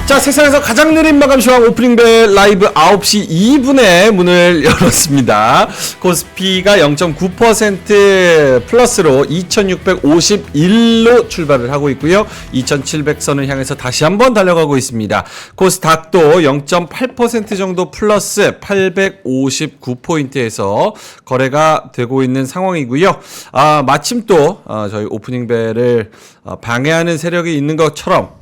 자, 세상에서 가장 느린 마감 시황 오프닝벨 라이브 9시 2분에 문을 열었습니다. 코스피가 0.9% 플러스로 2651로 출발을 하고 있고요. 2700선을 향해서 다시 한번 달려가고 있습니다. 코스닥도 0.8% 정도 플러스 859포인트에서 거래가 되고 있는 상황이고요. 마침 또 저희 오프닝벨을 방해하는 세력이 있는 것처럼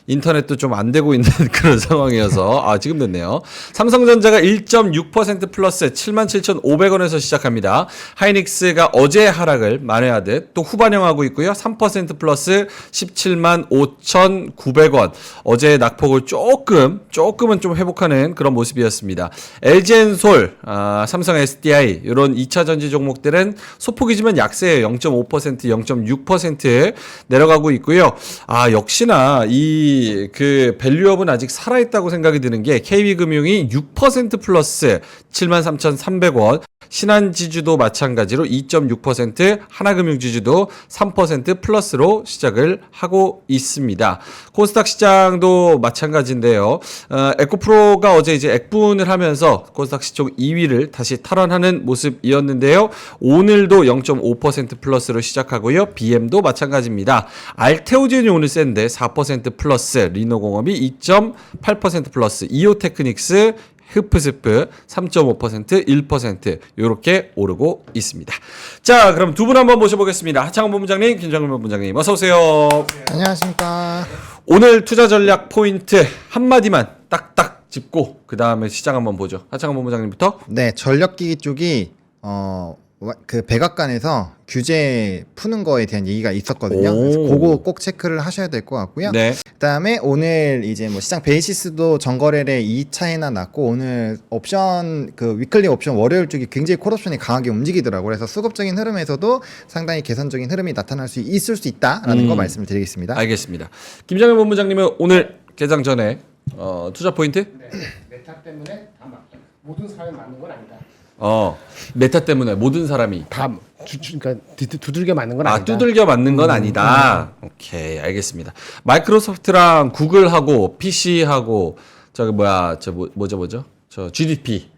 인터넷도 좀 안 되고 있는 그런 상황이어서 지금 됐네요. 삼성전자가 1.6% 플러스 77,500원에서 시작합니다. 하이닉스가 어제의 하락을 만회하듯 또 후반영하고 있고요. 3% 플러스 175,900원. 어제의 낙폭을 조금은 좀 회복하는 그런 모습이었습니다. LG엔솔, 삼성 SDI 이런 2차 전지 종목들은 소폭이지만 약세예요. 0.5%, 0.6% 내려가고 있고요. 역시나 그 밸류업은 아직 살아있다고 생각이 드는 게 KB금융이 6% 플러스 73,300원, 신한지주도 마찬가지로 2.6%, 하나금융지주도 3% 플러스로 시작을 하고 있습니다. 코스닥 시장도 마찬가지인데요. 에코프로가 어제 이제 액분을 하면서 코스닥 시총 2위를 다시 탈환하는 모습이었는데요. 오늘도 0.5% 플러스로 시작하고요. BM도 마찬가지입니다. 알테오젠이 오늘 센데 4% 플러스, 리노공업이 2.8% 플러스, 이오테크닉스, 흡프스프 3.5%, 1% 이렇게 오르고 있습니다. 자, 그럼 두 분 한번 모셔보겠습니다. 하창원 본부장님, 김정근 본부장님, 어서 오세요. 안녕하십니까. 오늘 투자 전략 포인트 한마디만 딱딱 짚고 그 다음에 시장 한번 보죠. 하창원 본부장님부터. 네, 전력기기 쪽이 그 백악관에서 규제 푸는 거에 대한 얘기가 있었거든요. 그래서 그거 꼭 체크를 하셔야 될 것 같고요. 네. 그다음에 오늘 이제 뭐 시장 베이시스도 전거래일에 2차이나 났고, 오늘 옵션 그 위클리 옵션 월요일 쪽이 굉장히 콜옵션이 강하게 움직이더라고요. 그래서 수급적인 흐름에서도 상당히 개선적인 흐름이 나타날 수 있을 수 있다라는 거 말씀을 드리겠습니다. 알겠습니다. 김정근 본부장님은 오늘 개장 전에 투자 포인트? 네, 메타 때문에 다 모든 사람이 맞는 건 아니다. 메타 때문에 모든 사람이 그러니까 두들겨 맞는 건 아니다. 두들겨 맞는 건 아니다. 오케이, 알겠습니다. 마이크로소프트랑 구글하고 PC하고 저 GDP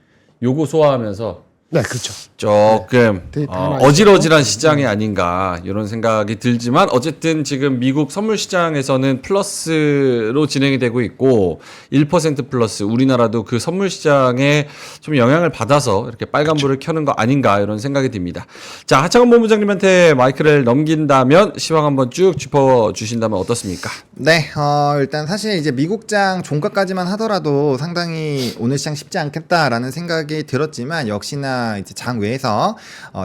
요거 소화하면서 네, 그렇죠. 조금 되게 어질어질한 시장이 아닌가 이런 생각이 들지만 어쨌든 지금 미국 선물 시장에서는 플러스로 진행이 되고 있고 1% 플러스, 우리나라도 그 선물 시장에 좀 영향을 받아서 이렇게 빨간불을 켜는 거 아닌가 이런 생각이 듭니다. 자, 하창원 본부장님한테 마이크를 넘긴다면 시황 한번 쭉 짚어주신다면 어떻습니까? 네, 일단 사실 이제 미국장 종가까지만 하더라도 상당히 오늘 시장 쉽지 않겠다라는 생각이 들었지만, 역시나 이제 장 외에서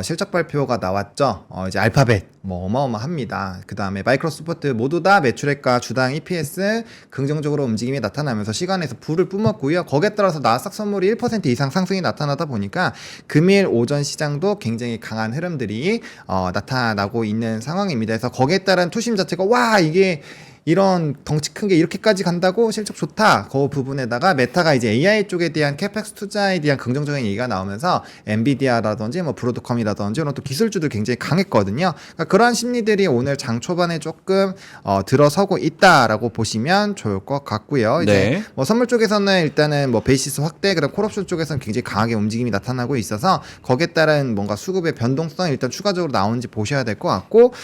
실적 발표가 나왔죠. 이제 알파벳 어마어마합니다. 그 다음에 마이크로소프트 모두 다 매출액과 주당 EPS 긍정적으로 움직임이 나타나면서 시간에서 불을 뿜었고요. 거기에 따라서 나스닥 선물이 1% 이상 상승이 나타나다 보니까 금일 오전 시장도 굉장히 강한 흐름들이 나타나고 있는 상황입니다. 그래서 거기에 따른 투심 자체가 이게 이런 덩치 큰 게 이렇게까지 간다고 실적 좋다. 그 부분에다가 메타가 이제 AI 쪽에 대한 캐펙스 투자에 대한 긍정적인 얘기가 나오면서 엔비디아라든지 브로드컴이라든지 이런 또 기술주들 굉장히 강했거든요. 그러니까 그러한 심리들이 오늘 장 초반에 조금 들어서고 있다라고 보시면 좋을 것 같고요. 이제 선물 쪽에서는 일단은 베이시스 확대, 그리고 콜옵션 쪽에서는 굉장히 강하게 움직임이 나타나고 있어서 거기에 따른 뭔가 수급의 변동성이 일단 추가적으로 나오는지 보셔야 될 것 같고,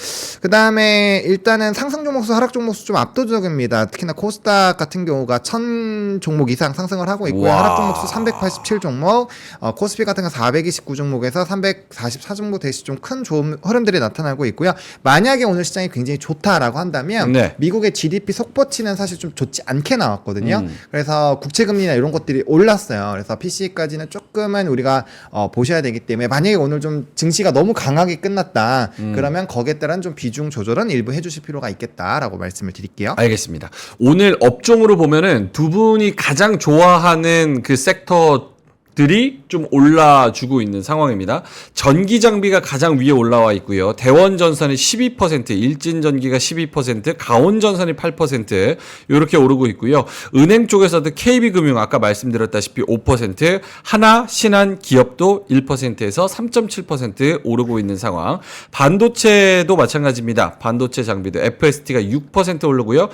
그 다음에 일단은 상승 종목수, 하락 종목수 좀 압도적입니다. 특히나 코스닥 같은 경우가 1000 종목 이상 상승을 하고 있고요. 하락 종목수 387 종목, 코스피 같은 거 429 종목에서 344 종목 대시 좀 큰 좋은 흐름들이 나타나고 있고요. 만약에 오늘 시장이 굉장히 좋다라고 한다면 미국의 GDP 속보치는 사실 좀 좋지 않게 나왔거든요. 그래서 국채금리나 이런 것들이 올랐어요. 그래서 PC까지는 조금은 우리가 보셔야 되기 때문에, 만약에 오늘 좀 증시가 너무 강하게 끝났다 그러면 거기에 따른 좀 비중 조절은 일부 해주실 필요가 있겠다라고 말씀을 드릴게요. 알겠습니다. 오늘 업종으로 보면은 두 분이 가장 좋아하는 그 섹터 들이 좀 올라주고 있는 상황입니다. 전기 장비가 가장 위에 올라와 있고요. 대원 전선이 12%, 일진 전기가 12%, 가온 전선이 8% 이렇게 오르고 있고요. 은행 쪽에서도 KB금융 아까 말씀드렸다시피 5%, 하나, 신한, 기업도 1%에서 3.7% 오르고 있는 상황. 반도체도 마찬가지입니다. 반도체 장비도 FST가 6% 오르고요.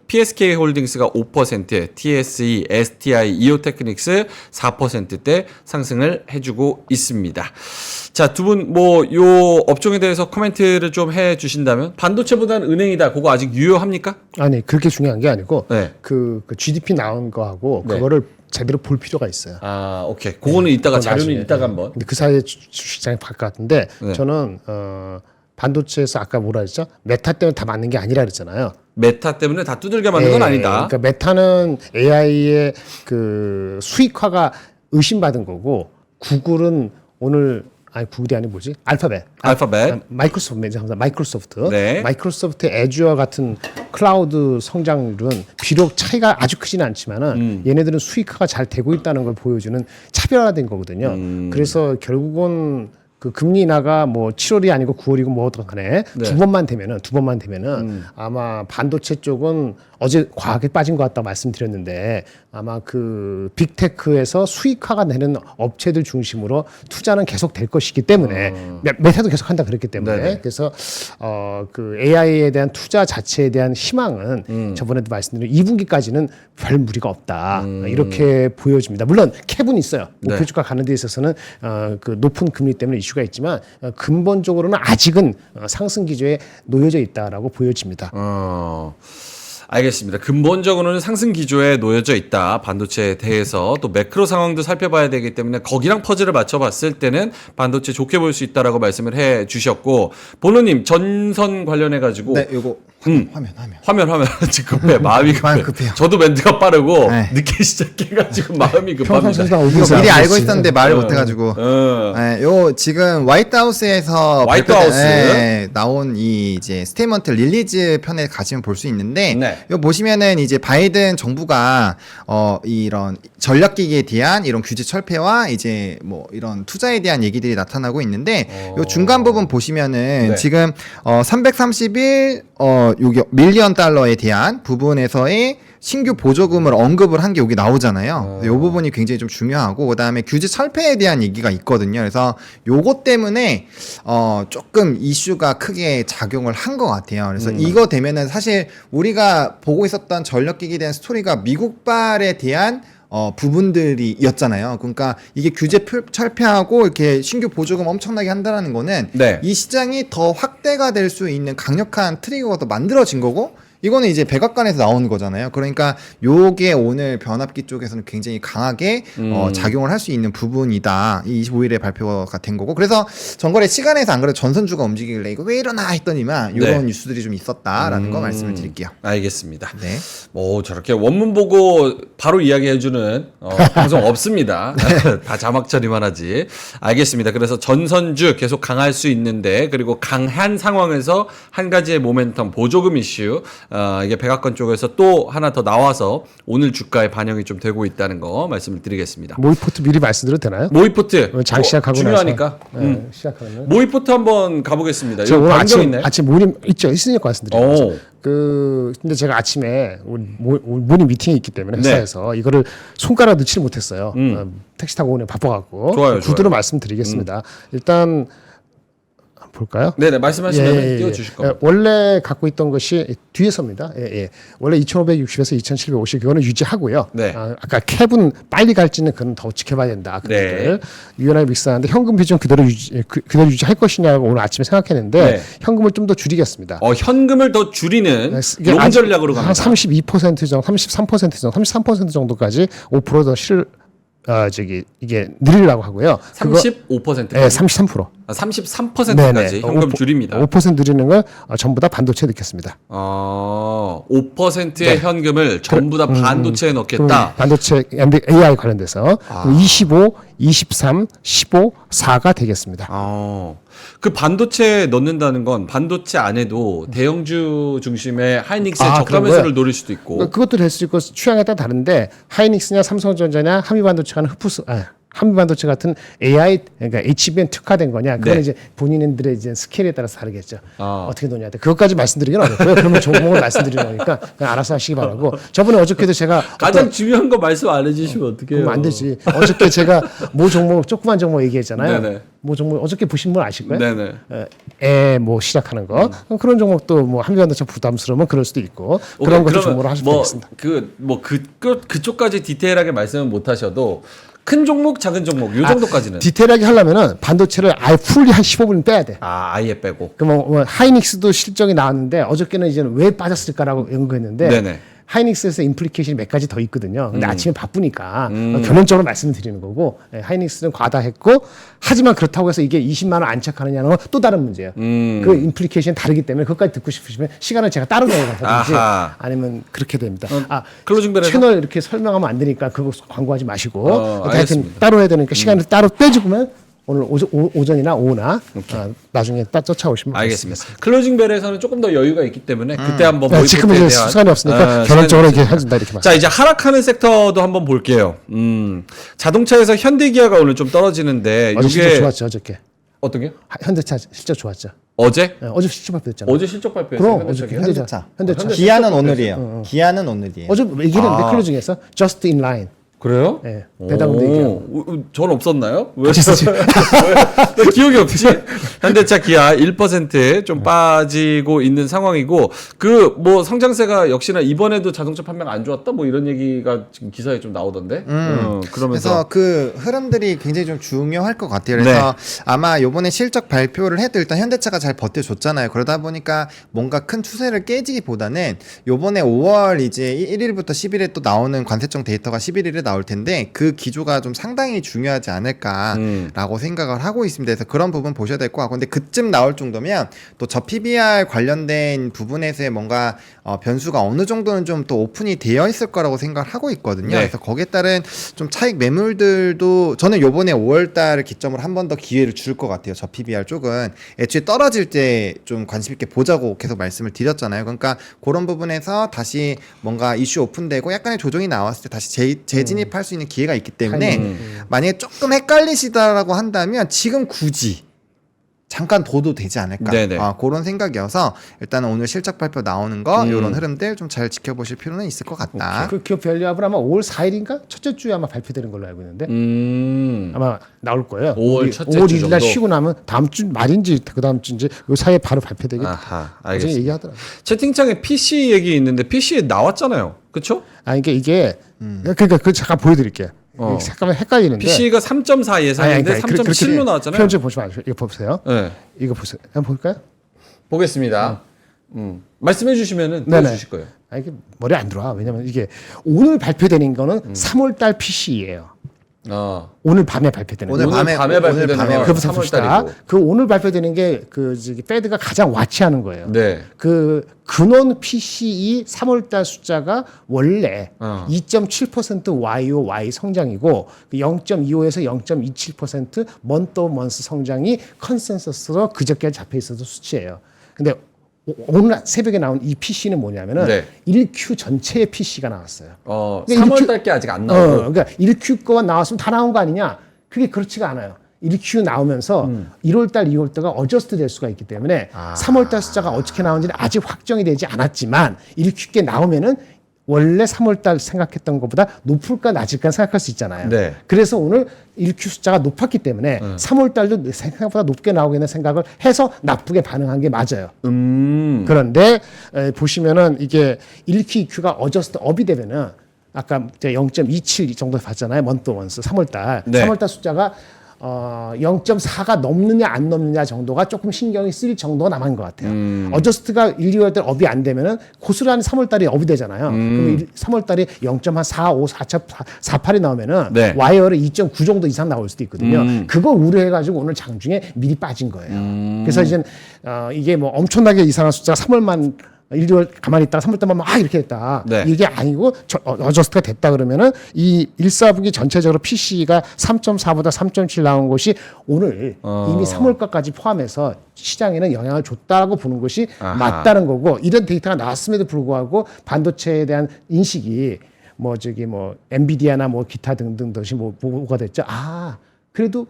PSK 홀딩스가 5%, TSE, STI, 이오테크닉스 4%대 상승을 해주고 있습니다. 자, 두 분 뭐 요 업종에 대해서 코멘트를 좀 해주신다면 반도체보다는 은행이다. 그거 아직 유효합니까? 아니 그렇게 중요한 게 아니고 네. 그 GDP 나온 거하고 네. 그거를 제대로 볼 필요가 있어요. 아, 오케이. 그거는 이따가 그건 자료는 나중에. 이따가 한번. 근데 그 사이에 주식장이 바뀌었는데 네. 저는 반도체에서 아까 뭐라 했죠? 메타 때문에 다 맞는 게 아니라 그랬잖아요. 메타 때문에 다 두들겨 맞는 건 아니다. 그러니까 메타는 AI의 그 수익화가 의심받은 거고 구글은 오늘 아니 구글이 아니 뭐지? 알파벳. 마이크로소프트. 네. 마이크로소프트 애주어 같은 클라우드 성장률은 비록 차이가 아주 크지는 않지만은 얘네들은 수익화가 잘 되고 있다는 걸 보여주는 차별화된 거거든요. 그래서 결국은 그 금리 인하가 뭐 7월이 아니고 9월이고 뭐든 간에 네. 두 번만 되면은 아마 반도체 쪽은 어제 과하게 빠진 것 같다 말씀드렸는데 아마 그 빅테크에서 수익화가 되는 업체들 중심으로 투자는 계속 될 것이기 때문에 메타도 계속 한다 그랬기 때문에 네네. 그래서 그 AI에 대한 투자 자체에 대한 희망은 저번에도 말씀드린 2분기까지는 별 무리가 없다 이렇게 보여집니다. 물론 캡은 있어요. 네. 목표 주가 가는 데 있어서는 그 높은 금리 때문에 이슈가 있지만 근본적으로는 아직은 상승 기조에 놓여져 있다라고 보여집니다. 알겠습니다. 근본적으로는 상승 기조에 놓여져 있다. 반도체에 대해서 또 매크로 상황도 살펴봐야 되기 때문에 거기랑 퍼즐을 맞춰봤을 때는 반도체 좋게 볼 수 있다라고 말씀을 해주셨고 보노님 전선 관련해 가지고 네, 요거 화면. 화면 지금 급해 마음이 마음 급해. 급해요. 저도 멘트가 빠르고 네. 늦게 시작해가지고 마음이 급합니다. 평상시에도 이거 오디오가 미리 안 알고 됐지. 있었는데 말을 못해가지고. 네, 요 지금 화이트하우스에서 화이트하우스. 나온 이 이제 스테이먼트 릴리즈 편에 가시면 볼 수 있는데, 네. 요 보시면은 이제 바이든 정부가 이런 전략기기에 대한 이런 규제 철폐와 이제 뭐 이런 투자에 대한 얘기들이 나타나고 있는데, 요 중간 부분 보시면은 네. 지금 331 여기 밀리언 달러에 대한 부분에서의 신규 보조금을 언급을 한 게 여기 나오잖아요. 이 부분이 굉장히 좀 중요하고 그다음에 규제 철폐에 대한 얘기가 있거든요. 그래서 요것 때문에 조금 이슈가 크게 작용을 한 것 같아요. 그래서 이거 되면은 사실 우리가 보고 있었던 전력기기에 대한 스토리가 미국발에 대한 부분들이었잖아요. 그러니까 이게 규제 철폐하고 이렇게 신규 보조금 엄청나게 한다는 거는 네. 이 시장이 더 확대가 될 수 있는 강력한 트리거가 더 만들어진 거고 이거는 이제 백악관에서 나오는 거잖아요. 그러니까 요게 오늘 변압기 쪽에서는 굉장히 강하게 작용을 할 수 있는 부분이다. 이 25일에 발표가 된 거고. 그래서 전거래 시간에서 안 그래도 전선주가 움직이길래 이거 왜 이러나 했더니만 이런 네. 뉴스들이 좀 있었다라는 거 말씀을 드릴게요. 알겠습니다. 네. 뭐 저렇게 원문 보고 바로 이야기해주는 방송 없습니다. 다 자막 처리만 하지. 알겠습니다. 그래서 전선주 계속 강할 수 있는데 그리고 강한 상황에서 한 가지의 모멘텀 보조금 이슈 이게 백악관 쪽에서 또 하나 더 나와서 오늘 주가에 반영이 좀 되고 있다는 거 말씀을 드리겠습니다. 모이포트 미리 말씀드려도 되나요? 모이포트 장 시작하고 중요하니까. 나서 시작하면 모이포트 한번 가보겠습니다. 저 이거 오늘 반경 있네. 아침 모임 있으니까 말씀드려요. 오. 근데 제가 아침에 우리 모닝 미팅이 있기 때문에 네. 회사에서 이거를 손가락 넣지를 못했어요. 택시 타고 오늘 바빠갖고 좋아요, 구두로 좋아요. 말씀드리겠습니다. 일단 볼까요? 네네 말씀하시면 띄워주실 겁니다. 원래 갖고 있던 것이 뒤에서입니다. 원래 2,560에서 2,750 그거는 유지하고요. 네. 아까 캡은 빨리 갈지는 그건 더 지켜봐야 된다. 네. 유연하게 믹스하는데 현금 비중 그대로 유지할 것이냐고 오늘 아침에 생각했는데 네. 현금을 좀 더 줄이겠습니다. 현금을 더 줄이는 이게 롱 아직 전략으로 한 갑니다. 32% 정도, 33% 정도까지 5% 더 이게 늘리려고 하고요. 35%까지. 네, 33%. 33%까지 현금 줄입니다. 5% 늘리는 걸 전부 다 반도체에 넣겠습니다. 5%의 현금을 전부 다 반도체에 넣겠다. 반도체 AI 관련돼서 25, 23, 15, 4가 되겠습니다. 그 반도체에 넣는다는 건 반도체 안에도 대형주 중심의 하이닉스의 저가 그런 매수를 거예요? 노릴 수도 있고. 그것도 될 수 있고 취향에 따라 다른데 하이닉스냐 삼성전자냐 한미반도체가는 한미반도체 같은 AI 그러니까 HBM 특화된 거냐? 그건 네. 이제 본인들의 이제 스케일에 따라서 다르겠죠. 아. 어떻게 노냐? 그것까지 말씀드리기는 어렵고요. 그러면 종목을 말씀드리는 거니까 그냥 알아서 하시기 바라고. 저번에 어저께도 제가 가장 중요한 거 말씀 안 해주시면 어떡해요? 그러면 안 되지. 어저께 제가 모 종목 조그만 종목 얘기했잖아요. 네네. 모 종목 어저께 보신 분 아실 거예요. 네네. 뭐 시작하는 거 그런 종목도 뭐 한미반도체 부담스러우면 그럴 수도 있고 그런 것도 종목으로 하실 수 있습니다. 그쪽까지 디테일하게 말씀은 못 하셔도 큰 종목, 작은 종목 요 정도까지는. 디테일하게 하려면은 반도체를 아예 풀리 한 15분 빼야 돼. 아예 빼고. 그럼 하이닉스도 실적이 나왔는데 어저께는 이제 왜 빠졌을까라고 연구했는데 네네. 하이닉스에서 임플리케이션이 몇 가지 더 있거든요. 근데 아침에 바쁘니까 결론적으로 말씀을 드리는 거고 하이닉스는 과다했고 하지만 그렇다고 해서 이게 20만 원 안착하느냐는 건 또 다른 문제예요. 그 임플리케이션이 다르기 때문에 그것까지 듣고 싶으시면 시간을 제가 따로 내가든지 아하. 아니면 그렇게 됩니다. 클로징 벨에서? 채널 이렇게 설명하면 안 되니까 그거 광고하지 마시고 하여튼 알겠습니다. 따로 해야 되니까 시간을 따로 빼주면 오늘 오전이나 오후나 나중에 쫓아오시면 알겠습니다. 클로징 벨에서는 조금 더 여유가 있기 때문에 그때 한번 네, 지금은 이제 대한- 시간이 없으니까 결론적으로 이렇게 해준다 이렇게 말. 자, 이제 하락하는 섹터도 한번 볼게요. 자동차에서 현대기아가 오늘 좀 떨어지는데 어제 실적 이게 좋았죠 어저께. 어떤 게요? 현대차 실적 좋았죠. 어제? 네, 어제 실적 발표했잖아요. 어제 실적 발표했어요. 그럼 어저께 현대차가? 현대차. 기아는 오늘이에요. 기아는 오늘이에요. 어제 얘기했는데 클로징에서 just in line. 그래요? 네, 배당도 얘기하고. 전 없었나요? 왜? 같이 쓰지. 왜 기억이 없지? 현대차 기아 1%좀 빠지고 있는 상황이고 그 뭐 성장세가 역시나 이번에도 자동차 판매가 안 좋았다 뭐 이런 얘기가 지금 기사에 좀 나오던데. 그러면서 그래서 그 흐름들이 굉장히 좀 중요할 것 같아요. 그래서 아마 요번에 실적 발표를 해도 일단 현대차가 잘 버텨줬잖아요. 그러다 보니까 뭔가 큰 추세를 깨지기보다는 요번에 5월 이제 1일부터 10일에 또 나오는 관세청 데이터가 11일에 나올 텐데 그 기조가 좀 상당히 중요하지 않을까라고 생각을 하고 있습니다. 그래서 그런 부분 보셔야 될 것 같고 근데 그쯤 나올 정도면 또 저 PBR 관련된 부분에서의 뭔가 변수가 어느 정도는 좀 또 오픈이 되어 있을 거라고 생각을 하고 있거든요. 네. 그래서 거기에 따른 좀 차익 매물들도 저는 요번에 5월 달을 기점으로 한 번 더 기회를 줄 것 같아요. 저 PBR 쪽은 애초에 떨어질 때 좀 관심 있게 보자고 계속 말씀을 드렸잖아요. 그러니까 그런 부분에서 다시 뭔가 이슈 오픈되고 약간의 조정이 나왔을 때 다시 재진입할 수 있는 기회가 있기 때문에 만약에 조금 헷갈리시다라고 한다면 지금 굳이 잠깐 둬도 되지 않을까 네네. 그런 생각이어서 일단 오늘 실적 발표 나오는 거 이런 흐름들 좀 잘 지켜보실 필요는 있을 것 같다. 그 기업 밸류업은 아마 5월 4일인가 첫째 주에 아마 발표되는 걸로 알고 있는데 아마 나올 거예요. 5월 첫째 주 5월 1일 날 정도? 쉬고 나면 다음 주 말인지 그 다음 주인지 요 사이에 바로 발표되겠다. 아하, 나중에 알겠습니다. 얘기하더라고요. 채팅창에 PC 얘기 있는데 PC에 나왔잖아요. 그렇죠? 그러니까 이게 그러니까 그 잠깐 보여드릴게요. 잠깐만 헷갈리는데. PC가 3.4 예상인데 3.7로 나왔잖아요. 표현좀 보시면 아시죠? 이거 보세요. 네. 이거 보세요. 한번 볼까요? 보겠습니다. 말씀해 주시면은 네네. 주실 거예요. 이게 머리에 안 들어와. 왜냐면 이게 오늘 발표되는 거는 3월달 PC예요. 오늘 밤에 발표되는 오늘 거. 밤에 발표되는 밤에 거. 그부터 봅시다. 3월달이고. 그 오늘 발표되는 게 그 패드가 가장 와치하는 거예요. 네. 그 근원 PCE 3월달 숫자가 원래 2.7% YoY 성장이고 0.25에서 0.27% 먼-또-먼스 성장이 컨센서스로 그저께 잡혀 있어도 수치예요. 근데 오늘 새벽에 나온 이 PC는 뭐냐면은 네. 1Q 전체의 PC가 나왔어요. 3월 달게 아직 안 나오고. 그러니까 1Q 거만 나왔으면 다 나온 거 아니냐? 그게 그렇지가 않아요. 1Q 나오면서 1월달, 2월달가 어저스트 될 수가 있기 때문에 3월달 숫자가 어떻게 나오는지는 아직 확정이 되지 않았지만 1Q께 나오면은 원래 3월달 생각했던 것보다 높을까 낮을까 생각할 수 있잖아요. 네. 그래서 오늘 1Q 숫자가 높았기 때문에 3월달도 생각보다 높게 나오겠다는 생각을 해서 나쁘게 반응한 게 맞아요. 그런데 보시면은 이게 1Q, 2Q가 어저스트 업이 되면은 아까 0.27 정도 봤잖아요. 먼트 원스 3월달. 네. 3월달 숫자가 0.4가 넘느냐 안 넘느냐 정도가 조금 신경이 쓰일 정도가 남은 것 같아요. 어저스트가 1, 2월달 업이 안 되면은 고스란히 3월달에 업이 되잖아요. 그럼 3월달에 0.45, 48이 나오면은 네. 와이어를 2.9 정도 이상 나올 수도 있거든요. 그거 우려해가지고 오늘 장중에 미리 빠진 거예요. 그래서 이제 이게 뭐 엄청나게 이상한 숫자가 3월만 1, 2월 가만히 있다가 3월달만 막 이렇게 됐다. 네. 이게 아니고 어저스트가 됐다 그러면은 이 1사분기 전체적으로 PC가 3.4보다 3.7 나온 것이 오늘 이미 3월가까지 포함해서 시장에는 영향을 줬다고 보는 것이 맞다는 거고 이런 데이터가 나왔음에도 불구하고 반도체에 대한 인식이 뭐 엔비디아나 뭐 기타 등등 것이 뭐가 됐죠. 그래도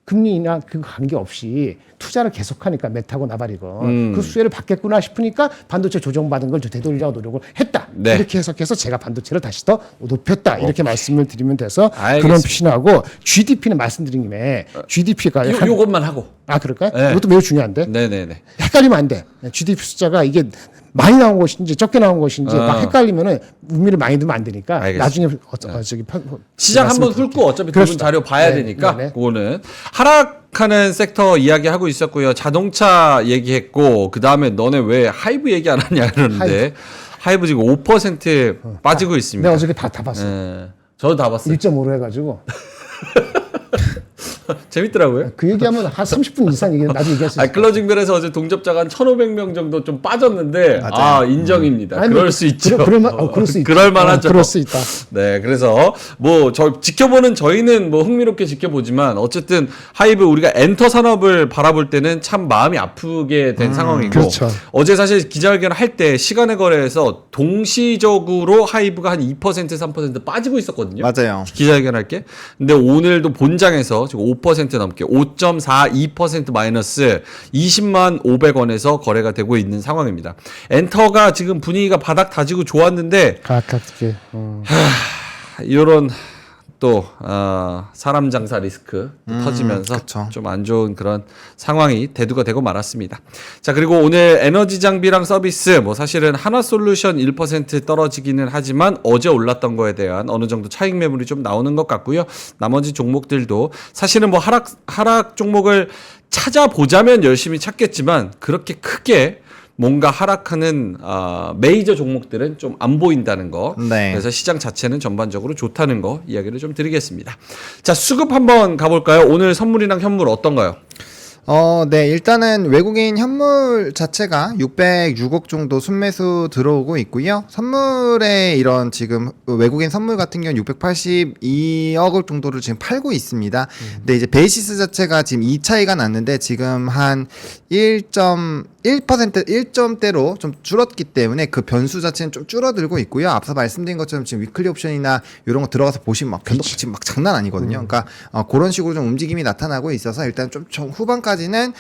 금리나 그 관계 없이 투자를 계속하니까 메타고 나발이건 그 수혜를 받겠구나 싶으니까 반도체 조정받은 걸 되돌리려고 노력을 했다. 네. 이렇게 해석해서 제가 반도체를 다시 더 높였다. 이렇게 말씀을 드리면 돼서 알겠습니다. 그런 표시나고 GDP는 말씀드린 김에 GDP가 요것만 하고. 그럴까요? 네. 이것도 매우 중요한데 네네네. 헷갈리면 안 돼. GDP 숫자가 이게 많이 나온 것인지 적게 나온 것인지 막 헷갈리면은 의미를 많이 두면 안 되니까 알겠습니다. 나중에 시장 한번 훑고 어차피 두 분 그렇습니다. 자료 봐야 네, 되니까 네, 네. 그거는 하락하는 섹터 이야기하고 있었고요. 자동차 얘기했고 그 다음에 너네 왜 하이브 얘기 안 하냐 이러는데 하이브 지금 5% 빠지고 있습니다. 내가 어저께 다 봤어요. 예. 저도 다 봤어요. 1.5로 해가지고 재밌더라고요. 그 얘기하면 한 30분 이상 나도 얘기할 수 있어요. 클로징벨에서 어제 동접자가 한 1,500명 정도 좀 빠졌는데 인정입니다. 아니, 그럴 수 있죠. 그럴 수 있다. 그럴 만하죠. 그럴 수 있다. 네, 그래서 저 지켜보는 저희는 흥미롭게 지켜보지만 어쨌든 하이브 우리가 엔터 산업을 바라볼 때는 참 마음이 아프게 된 상황이고 그렇죠. 어제 사실 기자회견을 할 때 시간의 거래에서 동시적으로 하이브가 한 2% 3% 빠지고 있었거든요. 맞아요. 기자회견 할게. 근데 오늘도 본장에서 지금 5% 넘게 5.42% 마이너스 20만 500원에서 거래가 되고 있는 상황입니다. 엔터가 지금 분위기가 바닥 다지고 좋았는데 가깝게. 이런 또 사람 장사 리스크 또 터지면서 그쵸. 좀 안 좋은 그런 상황이 대두가 되고 말았습니다. 자, 그리고 오늘 에너지 장비랑 서비스 사실은 하나솔루션 1% 떨어지기는 하지만 어제 올랐던 거에 대한 어느 정도 차익 매물이 좀 나오는 것 같고요. 나머지 종목들도 사실은 하락 종목을 찾아보자면 열심히 찾겠지만 그렇게 크게 뭔가 하락하는 메이저 종목들은 좀 안 보인다는 거. 네. 그래서 시장 자체는 전반적으로 좋다는 거 이야기를 좀 드리겠습니다. 자, 수급 한번 가볼까요? 오늘 선물이랑 현물 어떤가요? 네, 일단은 외국인 현물 자체가 606억 정도 순매수 들어오고 있고요. 선물에 이런 지금 외국인 선물 같은 경우는 682억 정도를 지금 팔고 있습니다. 근데 이제 베이시스 자체가 지금 이 차이가 났는데 지금 한 1.1% 1점대로 좀 줄었기 때문에 그 변수 자체는 좀 줄어들고 있고요. 앞서 말씀드린 것처럼 지금 위클리 옵션이나 이런 거 들어가서 보시면 막 변동 지금 막 장난 아니거든요. 그러니까 그런 식으로 좀 움직임이 나타나고 있어서 일단 좀 후반까지는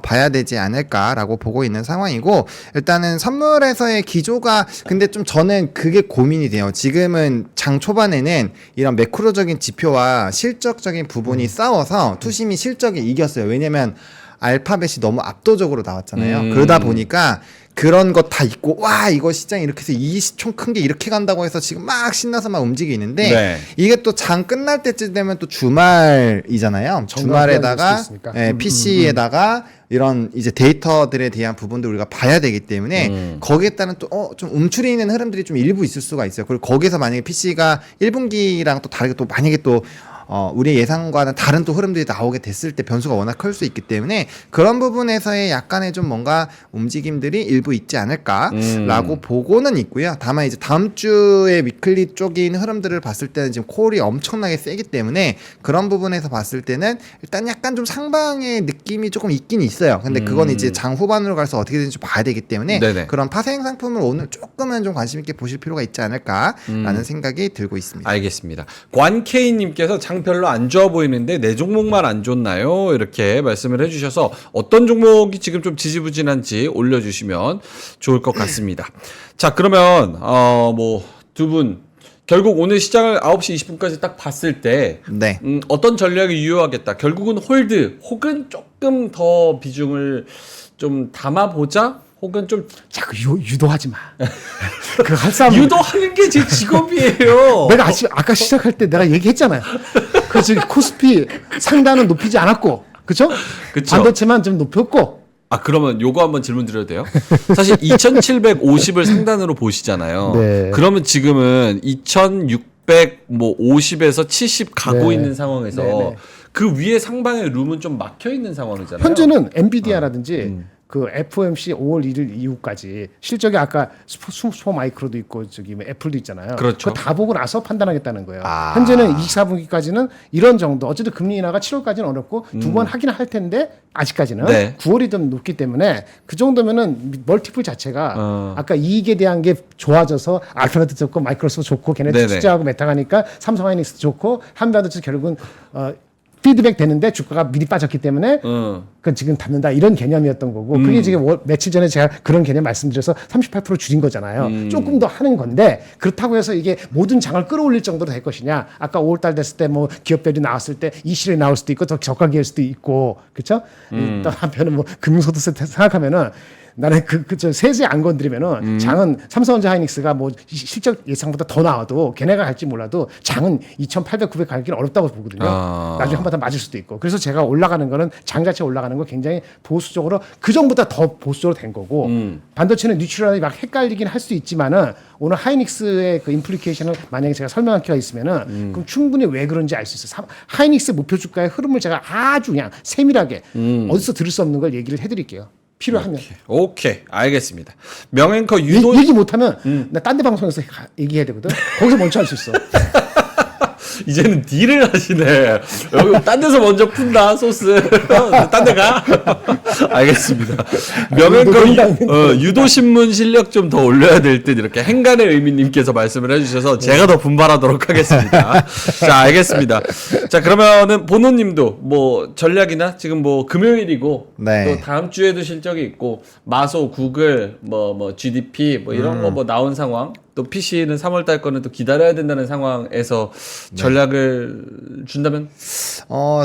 봐야 되지 않을까라고 보고 있는 상황이고 일단은 선물에서의 기조가 근데 좀 저는 그게 고민이 돼요. 지금은 장 초반에는 이런 매크로적인 지표와 실적적인 부분이 싸워서 투심이 실적에 이겼어요. 왜냐면 알파벳이 너무 압도적으로 나왔잖아요. 그러다 보니까 그런 거 다 있고 와 이거 시장 이렇게 해서 이 시총 큰 게 이렇게 간다고 해서 지금 막 신나서 막 움직이는데 네. 이게 또 장 끝날 때쯤 되면 또 주말이잖아요. 주말에다가 PC에다가 이런 이제 데이터들에 대한 부분들 우리가 봐야 되기 때문에 거기에 따른 또 좀 움츠리는 흐름들이 좀 일부 있을 수가 있어요. 그리고 거기서 만약에 PC가 1분기랑 또 다르게 또 만약에 또 우리 예상과는 다른 또 흐름들이 나오게 됐을 때 변수가 워낙 클 수 있기 때문에 그런 부분에서의 약간의 좀 뭔가 움직임들이 일부 있지 않을까라고 보고는 있고요. 다만 이제 다음 주에 위클리 쪽인 흐름들을 봤을 때는 지금 콜이 엄청나게 세기 때문에 그런 부분에서 봤을 때는 일단 약간 좀 상방의 느낌이 조금 있긴 있어요. 근데 그건 이제 장 후반으로 가서 어떻게 되는지 봐야 되기 때문에 네네. 그런 파생 상품을 오늘 조금은 좀 관심 있게 보실 필요가 있지 않을까라는 생각이 들고 있습니다. 알겠습니다. 관케이님께서 장 별로 안 좋아 보이는데 내 종목만 안 좋나요? 이렇게 말씀을 해주셔서 어떤 종목이 지금 좀 지지부진한지 올려주시면 좋을 것 같습니다. 자, 그러면 두 분 결국 오늘 시장을 9시 20분까지 딱 봤을 때 네. 어떤 전략이 유효하겠다. 결국은 홀드 혹은 조금 더 비중을 좀 담아보자. 혹은 좀 자꾸 유도하지 마. 그 할 사람 유도하는 게 제 직업이에요. 내가 아까 시작할 때 내가 얘기했잖아요. 그 저기 코스피 상단은 높이지 않았고, 그렇죠? 그쵸. 반도체만 좀 높였고. 그러면 요거 한번 질문 드려도 돼요? 사실 2,750을 상단으로 보시잖아요. 네. 그러면 지금은 2,650에서 70 가고 네. 있는 상황에서 네, 네. 그 위에 상방의 룸은 좀 막혀 있는 상황이잖아요. 현재는 엔비디아라든지 그 FOMC 5월 1일 이후까지 실적이 아까 슈퍼 마이크로도 있고 저기 뭐 애플도 있잖아요. 그렇죠. 그거 다 보고 나서 판단하겠다는 거예요. 아. 현재는 24분기까지는 이런 정도. 어쨌든 금리 인하가 7월까지는 어렵고 두 번 하긴 할 텐데 아직까지는 네. 9월이 좀 높기 때문에 그 정도면은 멀티플 자체가 아까 이익에 대한 게 좋아져서 알파벳도 좋고 마이크로소프트 좋고 걔네들 네네. 투자하고 메타가니까 삼성 하이닉스 좋고 한바도 결국은 피드백 되는데 주가가 미리 빠졌기 때문에 그 지금 닫는다 이런 개념이었던 거고 그게 지금 며칠 전에 제가 그런 개념 말씀드려서 38% 줄인 거잖아요. 조금 더 하는 건데 그렇다고 해서 이게 모든 장을 끌어올릴 정도로 될 것이냐? 아까 5월달 됐을 때 뭐 기업별이 나왔을 때 이 시일에 나올 수도 있고 더 저가기일 수도 있고 그렇죠? 또 한편은 뭐 금융소득세 생각하면은 나는 저 세제 안 건드리면은 장은 삼성전자 하이닉스가 뭐 실적 예상보다 더 나와도 걔네가 갈지 몰라도 장은 2,800, 900 가기는 어렵다고 보거든요. 나중에 한번 더 맞을 수도 있고. 그래서 제가 올라가는 거는 장 자체 올라가는 거 굉장히 보수적으로 그 전보다 더 보수적으로 된 거고 반도체는 뉴트럴이 막 헷갈리긴 할 수 있지만은 오늘 하이닉스의 그 임플리케이션을 만약에 제가 설명할 기회가 있으면은 그럼 충분히 왜 그런지 알 수 있어요. 하이닉스 목표 주가의 흐름을 제가 아주 그냥 세밀하게 어디서 들을 수 없는 걸 얘기를 해드릴게요. 필요하면. 오케이. 알겠습니다. 명앵커 유도 얘기 못하면 나 딴 데 방송에서 얘기해야 되거든. 거기서 먼저 할 수 있어. 이제는 딜을 하시네. 여기 딴 데서 먼저 푼다 소스. 딴 데 가. 알겠습니다. 명앵커 유도 신문 실력 좀 더 올려야 될 듯 이렇게 행간의 의미님께서 말씀을 해주셔서 제가 더 분발하도록 하겠습니다. 자 알겠습니다. 자 그러면은 보노님도 뭐 전략이나 지금 뭐 금요일이고 네. 또 다음 주에도 실적이 있고 마소, 구글, 뭐 GDP 뭐 이런 거 뭐 나온 상황. 또 PC는 3월달 거는 또 기다려야 된다는 상황에서 전략을 준다면?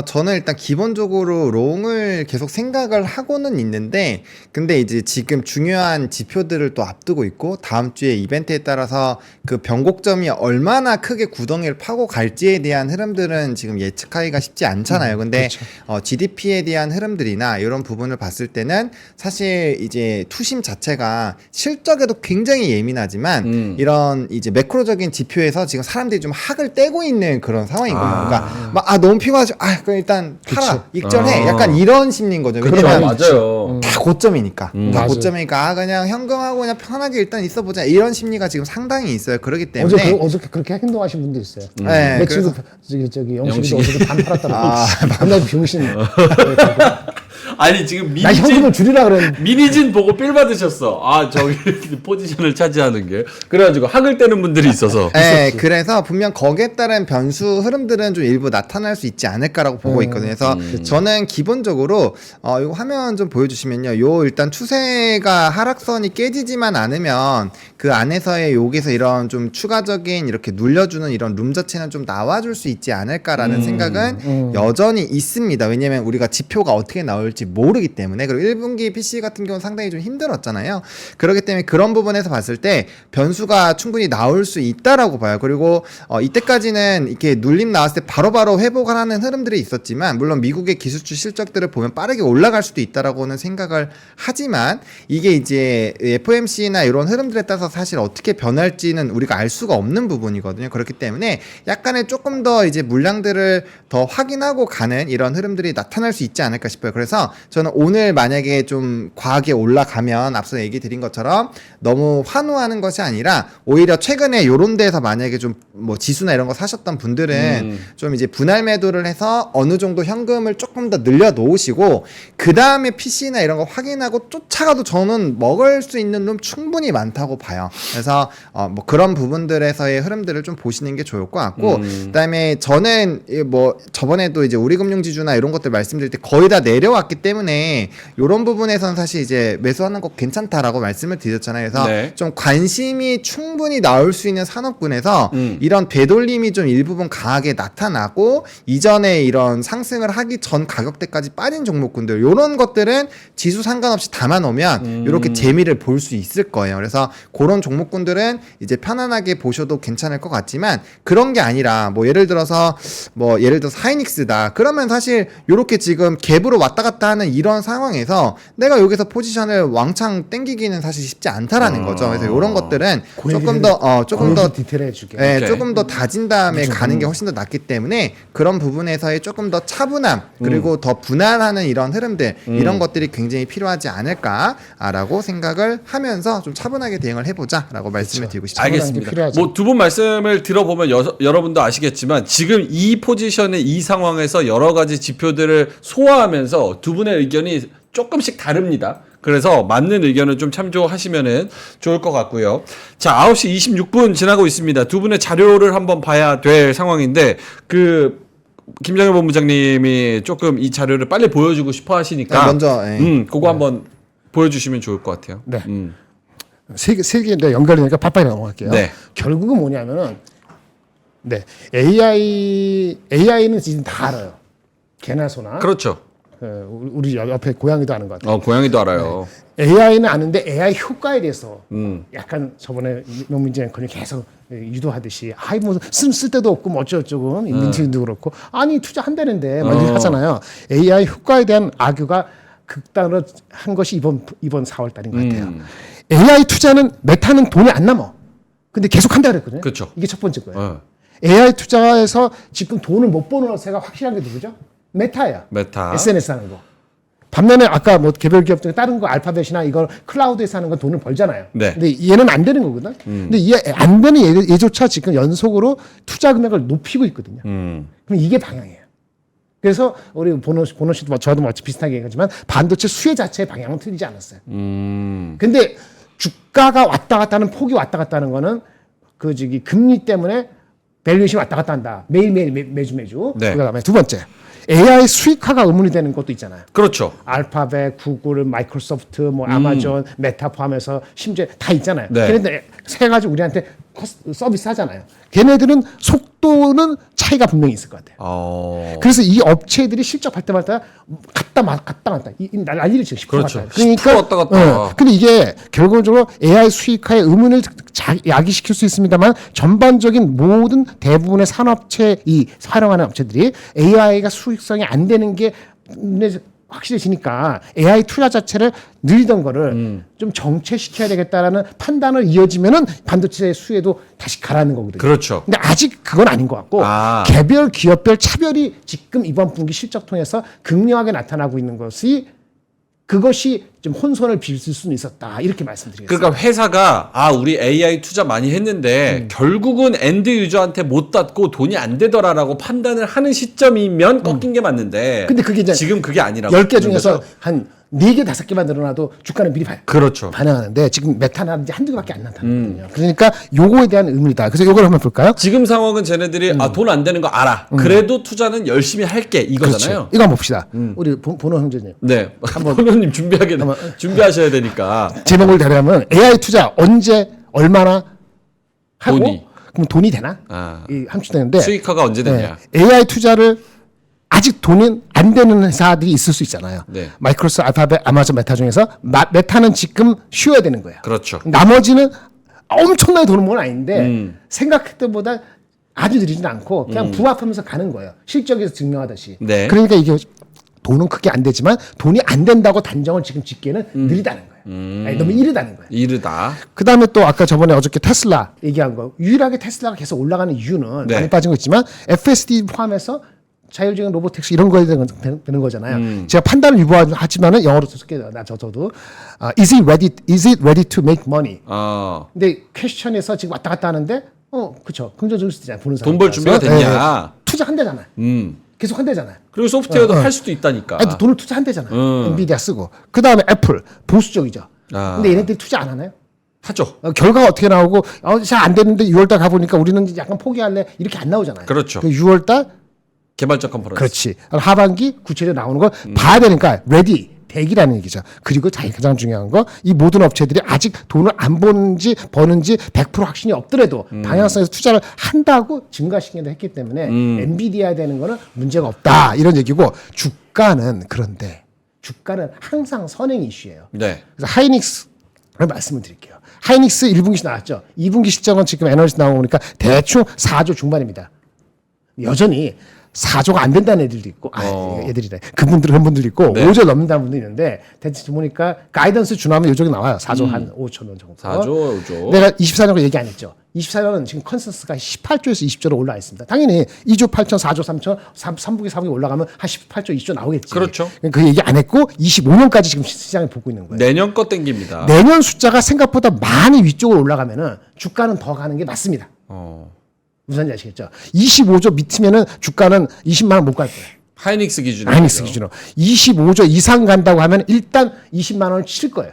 저는 일단 기본적으로 롱을 계속 생각을 하고는 있는데, 근데 이제 지금 중요한 지표들을 또 앞두고 있고, 다음 주에 이벤트에 따라서 그 변곡점이 얼마나 크게 구덩이를 파고 갈지에 대한 흐름들은 지금 예측하기가 쉽지 않잖아요. 근데 GDP에 대한 흐름들이나 이런 부분을 봤을 때는 사실 이제 투심 자체가 실적에도 굉장히 예민하지만 이런 이제 매크로적인 지표에서 지금 사람들이 좀 학을 떼고 있는 그런 상황인 거예요. 그러니까 막 너무 피곤하죠. 그럼 일단 팔아, 익절해. 약간 이런 심리인 거죠. 왜냐면 맞아요. 다 고점이니까. 다 맞아요. 고점이니까 그냥 현금하고 그냥 편하게 일단 있어보자. 이런 심리가 지금 상당히 있어요. 그러기 때문에 어저께 그렇게 행동하신 분도 있어요. 네, 내 친구 저기 영식이도 어저께 반 팔았더라고. 맨날 병신. 아니 지금 나 현금을 줄이라 그랬는데. 미니진 보고 삘 받으셨어. 저기 포지션을 차지하는 게. 그래가지고 학을 떼는 분들이 있어서. 네, 그래서 분명 거기에 따른 변수 흐름들은 좀 일부 나타날 수 있지 않을까라고 보고 있거든요. 그래서 저는 기본적으로 이거 화면 좀 보여주시면요. 요 일단 추세가 하락선이 깨지지만 않으면 그 안에서의 여기서 이런 좀 추가적인 이렇게 눌려주는 이런 룸 자체는 좀 나와줄 수 있지 않을까라는 생각은 여전히 있습니다. 왜냐면 우리가 지표가 어떻게 나올지 모르기 때문에. 그리고 1분기 PC 같은 경우는 상당히 좀 힘들었잖아요. 그렇기 때문에 그런 부분에서 봤을 때 변수가 충분히 나올 수 있다라고 봐요. 그리고 이때까지는 이렇게 눌림 나왔을 때 바로바로 회복을 하는 흐름들이 있었지만, 물론 미국의 기술주 실적들을 보면 빠르게 올라갈 수도 있다라고는 생각을 하지만, 이게 이제 FOMC나 이런 흐름들에 따라서 사실 어떻게 변할지는 우리가 알 수가 없는 부분이거든요. 그렇기 때문에 약간의 조금 더 이제 물량들을 더 확인하고 가는 이런 흐름들이 나타날 수 있지 않을까 싶어요. 그래서 저는 오늘 만약에 좀 과하게 올라가면 앞서 얘기 드린 것처럼 너무 환호하는 것이 아니라 오히려 최근에 요런 데서 만약에 좀 뭐 지수나 이런 거 사셨던 분들은 좀 이제 분할 매도를 해서 어느 정도 현금을 조금 더 늘려 놓으시고 그 다음에 PC나 이런 거 확인하고 쫓아가도 저는 먹을 수 있는 룸 충분히 많다고 봐요. 그래서 뭐 그런 부분들에서의 흐름들을 좀 보시는 게 좋을 것 같고, 그다음에 저는 뭐 저번에도 이제 우리금융지주나 이런 것들 말씀드릴 때 거의 다 내려왔기 때문에 이런 부분에서는 사실 이제 매수하는 거 괜찮다라고 말씀을 드렸잖아요. 그래서 네. 좀 관심이 충분히 나올 수 있는 산업군에서 이런 되돌림이 좀 일부분 강하게 나타나고 이전에 이런 상승을 하기 전 가격대까지 빠진 종목군들, 이런 것들은 지수 상관없이 담아놓으면 이렇게 재미를 볼 수 있을 거예요. 그래서 그런 종목군들은 이제 편안하게 보셔도 괜찮을 것 같지만, 그런 게 아니라 뭐 예를 들어서 하이닉스다 그러면 사실 이렇게 지금 갭으로 왔다 갔다 하는 하는 이런 상황에서 내가 여기서 포지션을 왕창 땡기기는 사실 쉽지 않다라는 거죠. 그래서 이런 것들은 조금 더 디테일해줄게. 네, 오케이. 조금 더 다진 다음에 가는 게 훨씬 더 낫기 때문에 그런 부분에서의 조금 더 차분함 그리고 더 분할하는 이런 흐름들 이런 것들이 굉장히 필요하지 않을까라고 생각을 하면서 좀 차분하게 대응을 해보자라고 말씀을 드리고 싶습니다. 알겠습니다. 필요하죠. 뭐 두 분 말씀을 들어보면 여러분도 아시겠지만 지금 이 포지션의 이 상황에서 여러 가지 지표들을 소화하면서 두 분의 의견이 조금씩 다릅니다. 그래서 맞는 의견을 좀 참조하시면은 좋을 것 같고요. 자, 9시 26분 지나고 있습니다. 두 분의 자료를 한번 봐야 될 상황인데 김정일 본부장님이 조금 이 자료를 빨리 보여주고 싶어 하시니까 먼저 그거 한번 보여주시면 좋을 것 같아요. 네. 세 개 연결되니까 바빠게 넘어갈게요. 네. 결국은 뭐냐면은 AI는 지금 다 알아요. 개나 소나. 그렇죠. 우리 옆에 고양이도 아는 것 같아요. 고양이도 알아요. AI는 아는데 AI 효과에 대해서 약간 저번에 명민재 앵커님 계속 유도하듯이 뭐 쓸 데도 없고 뭐 어쩌고저쩌고 민트도 그렇고 아니 투자한다는데 막 이렇게 하잖아요. AI 효과에 대한 악유가 극단으로 한 것이 이번 4월 달인 것 같아요. AI 투자는 메타는 돈이 안 남아. 근데 계속 한다 그랬거든요. 그렇죠. 이게 첫 번째 거예요. AI 투자에서 지금 돈을 못 버는 세가 확실한 게 누구죠? 메타야. 메타. SNS 하는 거. 반면에 아까 뭐 개별 기업 중에 다른 거 알파벳이나 이걸 클라우드에서 하는 건 돈을 벌잖아요. 네. 근데 얘는 안 되는 거거든. 근데 이 안 되는 얘조차 지금 연속으로 투자 금액을 높이고 있거든요. 그럼 이게 방향이에요. 그래서 우리 보노 씨도 저도 마치 비슷하게 얘기하지만 반도체 수혜 자체의 방향은 틀리지 않았어요. 근데 주가가 왔다 갔다 하는 폭이 왔다 갔다 하는 거는 금리 때문에 밸류에이션이 왔다 갔다 한다. 매일매일 매주. 네. 그다음에 두 번째. AI 수익화가 의문이 되는 것도 있잖아요. 그렇죠. 알파벳, 구글, 마이크로소프트, 뭐 아마존, 메타 포함해서 심지어 다 있잖아요. 네. 걔네들 세 가지 우리한테 서비스 하잖아요. 걔네들은 속도는 차이가 분명히 있을 것 같아요. 그래서 이 업체들이 실적할 때마다 갔다 왔다 난리를 치고 10% 그렇죠. 갔다. 그러니까 10% 왔다 갔다. 근데 이게 결국적으로 AI 수익화의 의문을 야기시킬 수 있습니다만 전반적인 모든 대부분의 산업체 활용하는 업체들이 AI가 수익성이 안 되는 게 확실해지니까 AI 투자 자체를 늘리던 거를 좀 정체시켜야 되겠다라는 판단을 이어지면은 반도체 수혜도 다시 가라는 거거든요. 그렇죠. 근데 아직 그건 아닌 것 같고 개별 기업별 차별이 지금 이번 분기 실적 통해서 극명하게 나타나고 있는 그것이 좀 혼선을 빚을 수는 있었다 이렇게 말씀드리겠습니다. 그러니까 회사가 우리 AI 투자 많이 했는데 결국은 엔드 유저한테 못 닫고 돈이 안 되더라라고 판단을 하는 시점이면 꺾인 게 맞는데 근데 그게 이제 지금 그게 아니라고 10개 중에서 한 4개, 5개만 늘어나도 주가는 미리 그렇죠. 반영하는데 지금 메타나든지 한두 개밖에 안 나타나거든요. 그러니까 요거에 대한 의문이다. 그래서 요걸 한번 볼까요? 지금 상황은 쟤네들이 돈 안 되는 거 알아. 그래도 투자는 열심히 할게 이거잖아요. 그렇죠. 이거 한번 봅시다. 우리 보노 형제님. 네. 본원님 준비하셔야 되니까. 제목을 대려면 AI 투자 언제 얼마나 하고 돈이. 그럼 돈이 되나? 함축되는데 수익화가 언제 되냐. AI 투자를 아직 돈이 안 되는 회사들이 있을 수 있잖아요. 네. 마이크로소프트, 알파벳, 아마존, 메타 중에서 메타는 지금 쉬어야 되는 거예요. 그렇죠. 나머지는 엄청나게 돈은 건 아닌데 생각했던 보다 아주 느리진 않고 그냥 부합하면서 가는 거예요. 실적에서 증명하듯이. 네. 그러니까 이게 돈은 크게 안 되지만 돈이 안 된다고 단정을 지금 짓기에는 느리다는 거예요. 아니, 너무 이르다는 거예요. 이르다. 그 다음에 또 아까 저번에 어저께 테슬라 얘기한 거 유일하게 테슬라가 계속 올라가는 이유는 네. 많이 빠진 거 있지만 FSD 포함해서 자율적인 로보택시 이런 거에 되는 거잖아요. 제가 판단을 유보하지만은 영어로 쓸게요. 저도 is it ready to make money? 근데 퀘스천에서 지금 왔다 갔다 하는데 그렇죠. 긍정적일 수도 있잖아요. 보는 사람. 돈 벌 준비가 됐냐? 투자한대잖아요. 계속 한대잖아요. 그리고 소프트웨어도 할 수도 있다니까. 아니, 돈을 투자한대잖아요. 엔비디아 쓰고. 그 다음에 애플 보수적이죠. 근데 얘네들이 투자 안 하나요? 하죠. 결과가 어떻게 나오고 잘 안 되는데 6월달 가보니까 우리는 약간 포기할래 이렇게 안 나오잖아요. 그렇죠. 6월달 개발자 컨퍼런스. 그렇지. 하반기 구체적으로 나오는 걸 봐야 되니까 레디 대기라는 얘기죠. 그리고 가장 중요한 거 이 모든 업체들이 아직 돈을 안 버는지 100% 확신이 없더라도 방향성에서 투자를 한다고 증가시키기도 했기 때문에 엔비디아 되는 거는 문제가 없다 이런 얘기고 주가는 항상 선행 이슈예요. 네. 그래서 하이닉스를 말씀을 드릴게요. 하이닉스 1분기 나왔죠. 2분기 실적은 지금 애널리스트 나오고 보니까 대충 4조 중반입니다. 여전히 4조가 안 된다는 애들도 있고, 애들이래. 그런 분들 있고, 네. 5조 넘는다는 분도 있는데, 대체 보니까 가이던스 준하면 이쪽에 나와요. 4조 한 5천 원 정도. 4조, 5조. 내가 24년을 얘기 안 했죠. 24년은 지금 컨센서스가 18조에서 20조로 올라와 있습니다. 당연히 2조 8천, 4조 3천, 3분기, 4분기 올라가면 한 18조, 20조 나오겠지. 그렇죠. 그 얘기 안 했고, 25년까지 지금 시장을 보고 있는 거예요. 내년 거 땡깁니다. 내년 숫자가 생각보다 많이 위쪽으로 올라가면은 주가는 더 가는 게 맞습니다. 무슨 말인지 아시겠죠? 25조 밑이면은 주가는 20만 원 못 갈 거예요. 하이닉스 기준으로. 하이닉스 기준으로. 25조 이상 간다고 하면 일단 20만 원을 칠 거예요.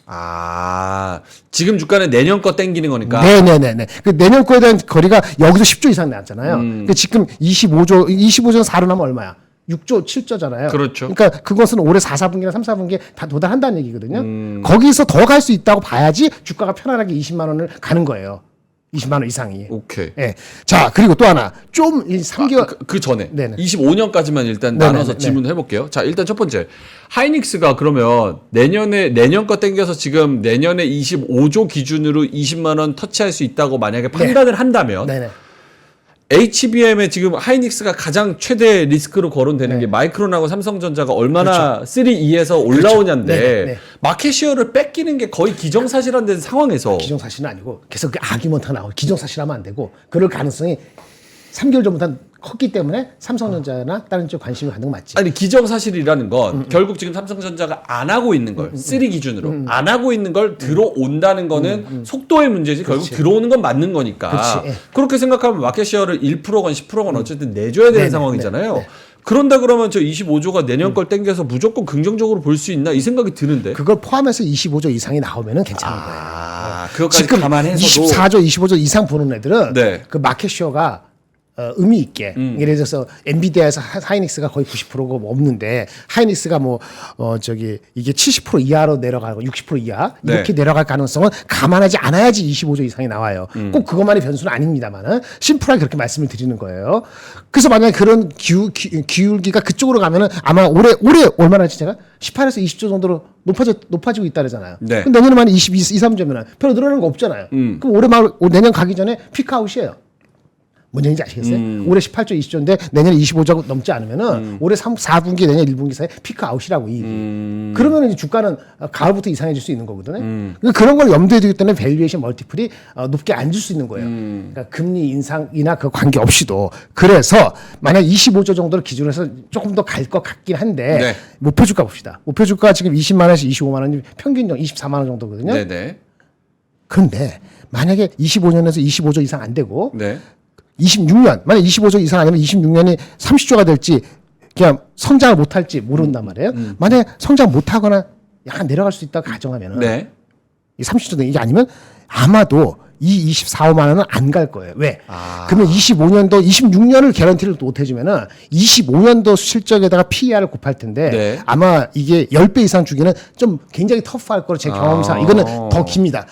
아, 지금 주가는 내년 거 땡기는 거니까. 네네네네. 그 내년 거에 대한 거리가 여기서 10조 이상 나왔잖아요. 그 지금 25조는 4로 나면 얼마야? 6조, 7조잖아요. 그렇죠. 그러니까 그것은 올해 4, 4분기나 3, 4분기에 다 도달한다는 얘기거든요. 거기서 더 갈 수 있다고 봐야지 주가가 편안하게 20만 원을 가는 거예요. 20만 원 이상이. 오케이. 예. 자, 그리고 또 하나. 좀 3개월 그 전에 네네. 25년까지만 일단 네네네. 나눠서 질문을 해볼게요. 자, 일단 첫 번째 하이닉스가 그러면 내년 거 땡겨서 지금 내년에 25조 기준으로 20만 원 터치할 수 있다고 만약에 판단을 한다면 네네. HBM에 지금 하이닉스가 가장 최대 리스크로 거론되는 게 마이크론하고 삼성전자가 얼마나 3E에서 올라오냐인데 네네. 마켓시어를 뺏기는 게 거의 기정사실화된 상황에서 기정사실은 아니고 계속 그 아기먼트가 나오고 기정사실하면 안 되고 그럴 가능성이 3개월 전부터 컸기 때문에 삼성전자나 다른 쪽 관심을 갖는 건 맞지. 아니 기정사실이라는 건 결국 지금 삼성전자가 안 하고 있는 걸 3 기준으로 안 하고 있는 걸 들어온다는 거는 속도의 문제지 결국 들어오는 건 맞는 거니까 그렇지. 예. 그렇게 생각하면 마켓시어를 1%건 10%건 어쨌든 내줘야 되는 네네. 상황이잖아요. 네. 그런다 그러면 저 25조가 내년 걸 땡겨서 무조건 긍정적으로 볼 수 있나 이 생각이 드는데. 그걸 포함해서 25조 이상이 나오면은 괜찮은 거예요. 아, 그것까지 지금 감안해서도 24조, 25조 이상 보는 애들은 네. 그 마켓쇼가 의미 있게 예를 들어서 엔비디아에서 하이닉스가 거의 90%가 없는데 하이닉스가 이게 70% 이하로 내려가고 60% 이하 이렇게 네. 내려갈 가능성은 감안하지 않아야지 25조 이상이 나와요. 꼭 그것만이 변수는 아닙니다만은 심플하게 그렇게 말씀을 드리는 거예요. 그래서 만약에 그런 기울기가 그쪽으로 가면은 아마 올해 얼마나 했지 제가 18에서 20조 정도로 높아지고 있다 그러잖아요. 네. 그럼 내년에만 22, 23조면 별로 늘어나는 거 없잖아요. 그럼 내년 가기 전에 피크아웃이에요. 뭔 얘기인지 아시겠어요? 올해 18조, 20조인데 내년에 25조 넘지 않으면은 올해 4분기, 내년 1분기 사이에 피크 아웃이라고 이 얘기. 그러면 이제 주가는 가을부터 이상해질 수 있는 거거든요. 그러니까 그런 걸 염두에 두기 때문에 밸류에이션 멀티플이 높게 앉을 수 있는 거예요. 그러니까 금리 인상이나 그 관계 없이도. 그래서 만약 25조 정도를 기준으로 해서 조금 더 갈 것 같긴 한데 네. 목표 주가 봅시다. 목표 주가 지금 20만 원에서 25만 원, 평균 24만 원 정도거든요. 네네. 그런데 만약에 25년에서 25조 이상 안 되고 네. 26년, 만약 25조 이상 아니면 26년이 30조가 될지, 그냥 성장을 못할지 모른단 말이에요. 만약에 성장 못하거나 약간 내려갈 수 있다고 가정하면은, 네. 이 30조 이게 아니면 아마도 이 24, 5만 원은 안 갈 거예요. 왜? 그러면 25년도, 26년을 개런티를 못 해주면은 25년도 실적에다가 PER을 곱할 텐데 네. 아마 이게 10배 이상 주기는 좀 굉장히 터프할 거로 제 경험상 이거는 더 깁니다.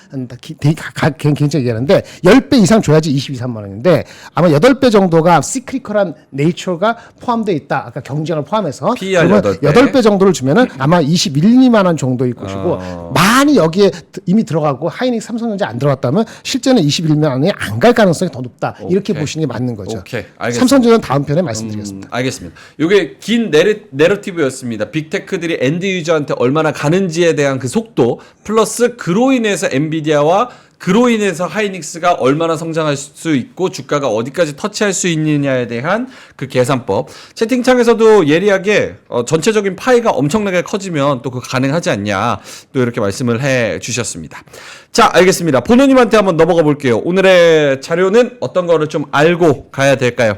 굉장히 얘기하는데 10배 이상 줘야지 22, 3만 원인데 아마 8배 정도가 시크리컬한 네이처가 포함되어 있다. 아까 경쟁을 포함해서 PER 그러면 8배. 8배 정도를 주면은 아마 21, 2만 원 정도일 것이고 많이 여기에 이미 들어가고 하이닉스 삼성전자 안 들어갔다면 실제는 21만 원이 안 갈 가능성이 더 높다. 이렇게 오케이. 보시는 게 맞는 거죠. 오케이. 알겠습니다. 삼성전자는 다음 편에 말씀드리겠습니다. 알겠습니다. 이게 긴 내러티브였습니다. 빅테크들이 엔드 유저한테 얼마나 가는지에 대한 그 속도 플러스 그로 인해서 엔비디아와 그로 인해서 하이닉스가 얼마나 성장할 수 있고 주가가 어디까지 터치할 수 있느냐에 대한 그 계산법. 채팅창에서도 예리하게 전체적인 파이가 엄청나게 커지면 또 그거 가능하지 않냐 또 이렇게 말씀을 해 주셨습니다. 자, 알겠습니다. 보노님한테 한번 넘어가 볼게요. 오늘의 자료는 어떤 거를 좀 알고 가야 될까요?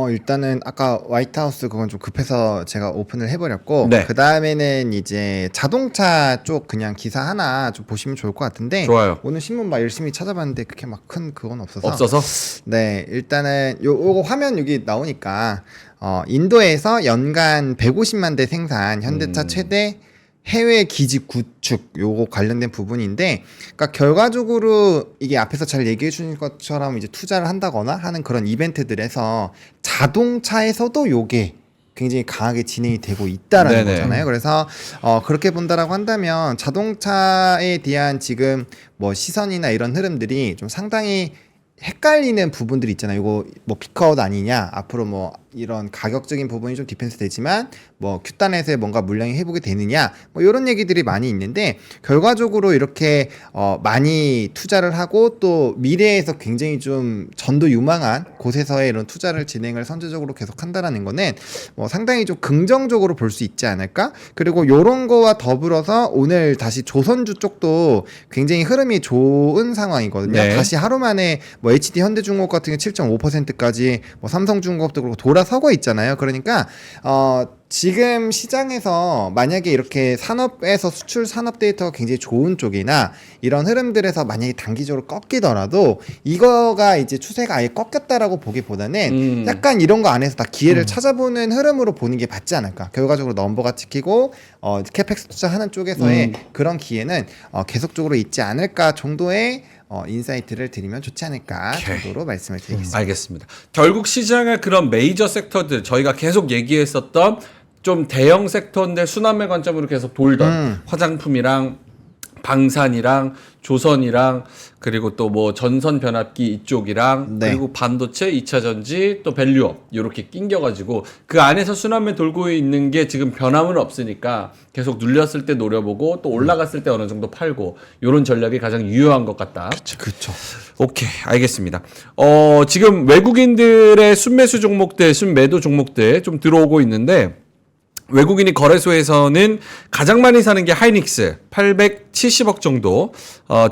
일단은 아까 화이트하우스 그건 좀 급해서 제가 오픈을 해버렸고 네. 그 다음에는 이제 자동차 쪽 그냥 기사 하나 좀 보시면 좋을 것 같은데 좋아요. 오늘 신문 막 열심히 찾아봤는데 그렇게 막 큰 그건 없어서 네 일단은 요거 화면 여기 나오니까 인도에서 연간 150만 대 생산 현대차 최대 해외 기지 구축 요거 관련된 부분인데 그러니까 결과적으로 이게 앞에서 잘 얘기해 주신 것처럼 이제 투자를 한다거나 하는 그런 이벤트들에서 자동차에서도 요게 굉장히 강하게 진행이 되고 있다라는 네네. 거잖아요. 그래서 그렇게 본다라고 한다면 자동차에 대한 지금 뭐 시선이나 이런 흐름들이 좀 상당히 헷갈리는 부분들이 있잖아요. 이거 뭐 피크아웃 아니냐, 앞으로 뭐 이런 가격적인 부분이 좀 디펜스 되지만 뭐 큐단에서 뭔가 물량이 회복이 되느냐, 뭐 이런 얘기들이 많이 있는데 결과적으로 이렇게 많이 투자를 하고 또 미래에서 굉장히 좀 전도 유망한 곳에서의 이런 투자를 진행을 선제적으로 계속 한다라는 거는 뭐 상당히 좀 긍정적으로 볼 수 있지 않을까? 그리고 요런 거와 더불어서 오늘 다시 조선주 쪽도 굉장히 흐름이 좋은 상황이거든요. 네. 다시 하루 만에 뭐 HD 현대중공업 같은 게 7.5%까지 뭐 삼성중공업도 그렇고 돌아서고 있잖아요. 그러니까 지금 시장에서 만약에 이렇게 산업에서 수출 산업 데이터가 굉장히 좋은 쪽이나 이런 흐름들에서 만약에 단기적으로 꺾이더라도 이거가 이제 추세가 아예 꺾였다라고 보기보다는 약간 이런 거 안에서 다 기회를 찾아보는 흐름으로 보는 게 맞지 않을까. 결과적으로 넘버가 찍히고 캐펙스 투자하는 쪽에서의 그런 기회는 계속적으로 있지 않을까 정도의 인사이트를 드리면 좋지 않을까 정도로 말씀을 드리겠습니다. 알겠습니다. 결국 시장의 그런 메이저 섹터들 저희가 계속 얘기했었던 좀 대형 섹터인데 순환매 관점으로 계속 돌던 화장품이랑 방산이랑 조선이랑 그리고 또 뭐 전선 변압기 이쪽이랑 네. 그리고 반도체 2차 전지 또 밸류업 이렇게 낑겨가지고 그 안에서 순환매 돌고 있는 게 지금 변함은 없으니까 계속 눌렸을 때 노려보고 또 올라갔을 때 어느 정도 팔고 이런 전략이 가장 유효한 것 같다. 그렇죠. 오케이, 알겠습니다. 지금 외국인들의 순매수 종목들, 순매도 종목들 좀 들어오고 있는데 외국인이 거래소에서는 가장 많이 사는 게 하이닉스 870억 정도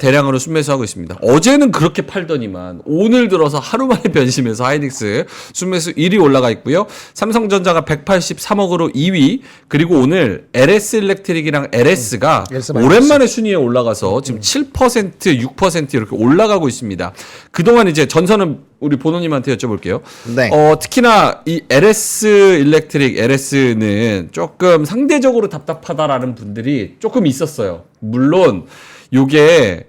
대량으로 순매수하고 있습니다. 어제는 그렇게 팔더니만 오늘 들어서 하루 만에 변심해서 하이닉스 순매수 1위 올라가 있고요. 삼성전자가 183억으로 2위 그리고 오늘 LS 일렉트릭이랑 LS가 오랜만에 순위에 올라가서 지금 7%, 6% 이렇게 올라가고 있습니다. 그동안 이제 전선은 우리 보노님한테 여쭤볼게요. 네. 특히나 이 LS 일렉트릭, LS는 조금 상대적으로 답답하다라는 분들이 조금 있었어요. 물론 요게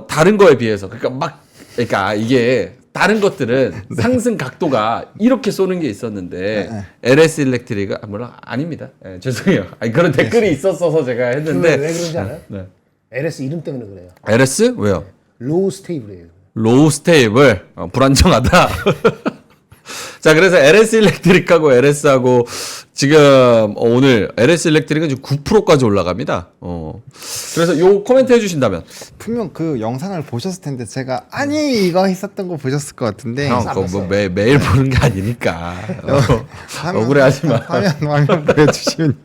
다른 거에 비해서 그러니까 이게 다른 것들은 상승 각도가 이렇게 쏘는 게 있었는데 LS 일렉트릭은 물론 아닙니다. 죄송해요. 그런 댓글이 있었어서 제가 했는데 왜 그런지 알아요? 네. LS 이름 때문에 그래요. LS 왜요? 로우 스테이블이에요. 로우 스테이블 불안정하다. 자, 그래서 LS 일렉트릭하고 LS하고 지금 오늘 LS 일렉트릭은 지금 9%까지 올라갑니다. 그래서 요 코멘트 해주신다면 분명 그 영상을 보셨을 텐데 제가 아니 이거 했었던 거 보셨을 것 같은데 형, 그거 뭐 매일 보는 게 아니니까 억울해하지 마. 화면 보여주시면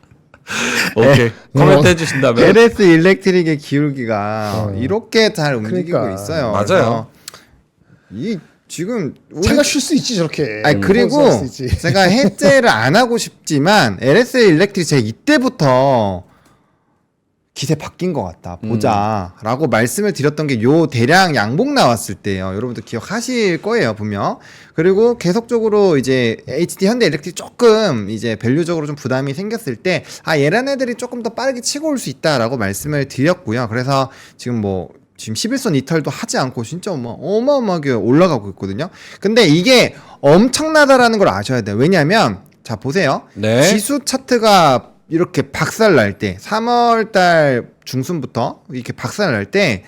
오케이 코멘트 해주신다면 LS 일렉트릭의 기울기가 이렇게 잘 움직이고 그러니까. 있어요. 맞아요. 그래서 이 지금 차가 쉴 수 있지 저렇게. 아니 그리고 할수 있지. 제가 해제를 안 하고 싶지만 LS 일렉트릭 제가 이때부터 기세 바뀐 것 같다 보자라고 말씀을 드렸던 게 요 대량 양봉 나왔을 때예요. 여러분들 기억하실 거예요 분명. 그리고 계속적으로 이제 HD 현대 일렉트릭 조금 이제 밸류적으로 좀 부담이 생겼을 때 얘란 애들이 조금 더 빠르게 치고 올 수 있다라고 말씀을 드렸고요. 그래서 지금 11선 이탈도 하지 않고 진짜 어마어마하게 올라가고 있거든요. 근데 이게 엄청나다라는 걸 아셔야 돼요. 왜냐하면 자 보세요. 네. 지수 차트가 이렇게 박살 날 때 3월달 중순부터 이렇게 박살 날 때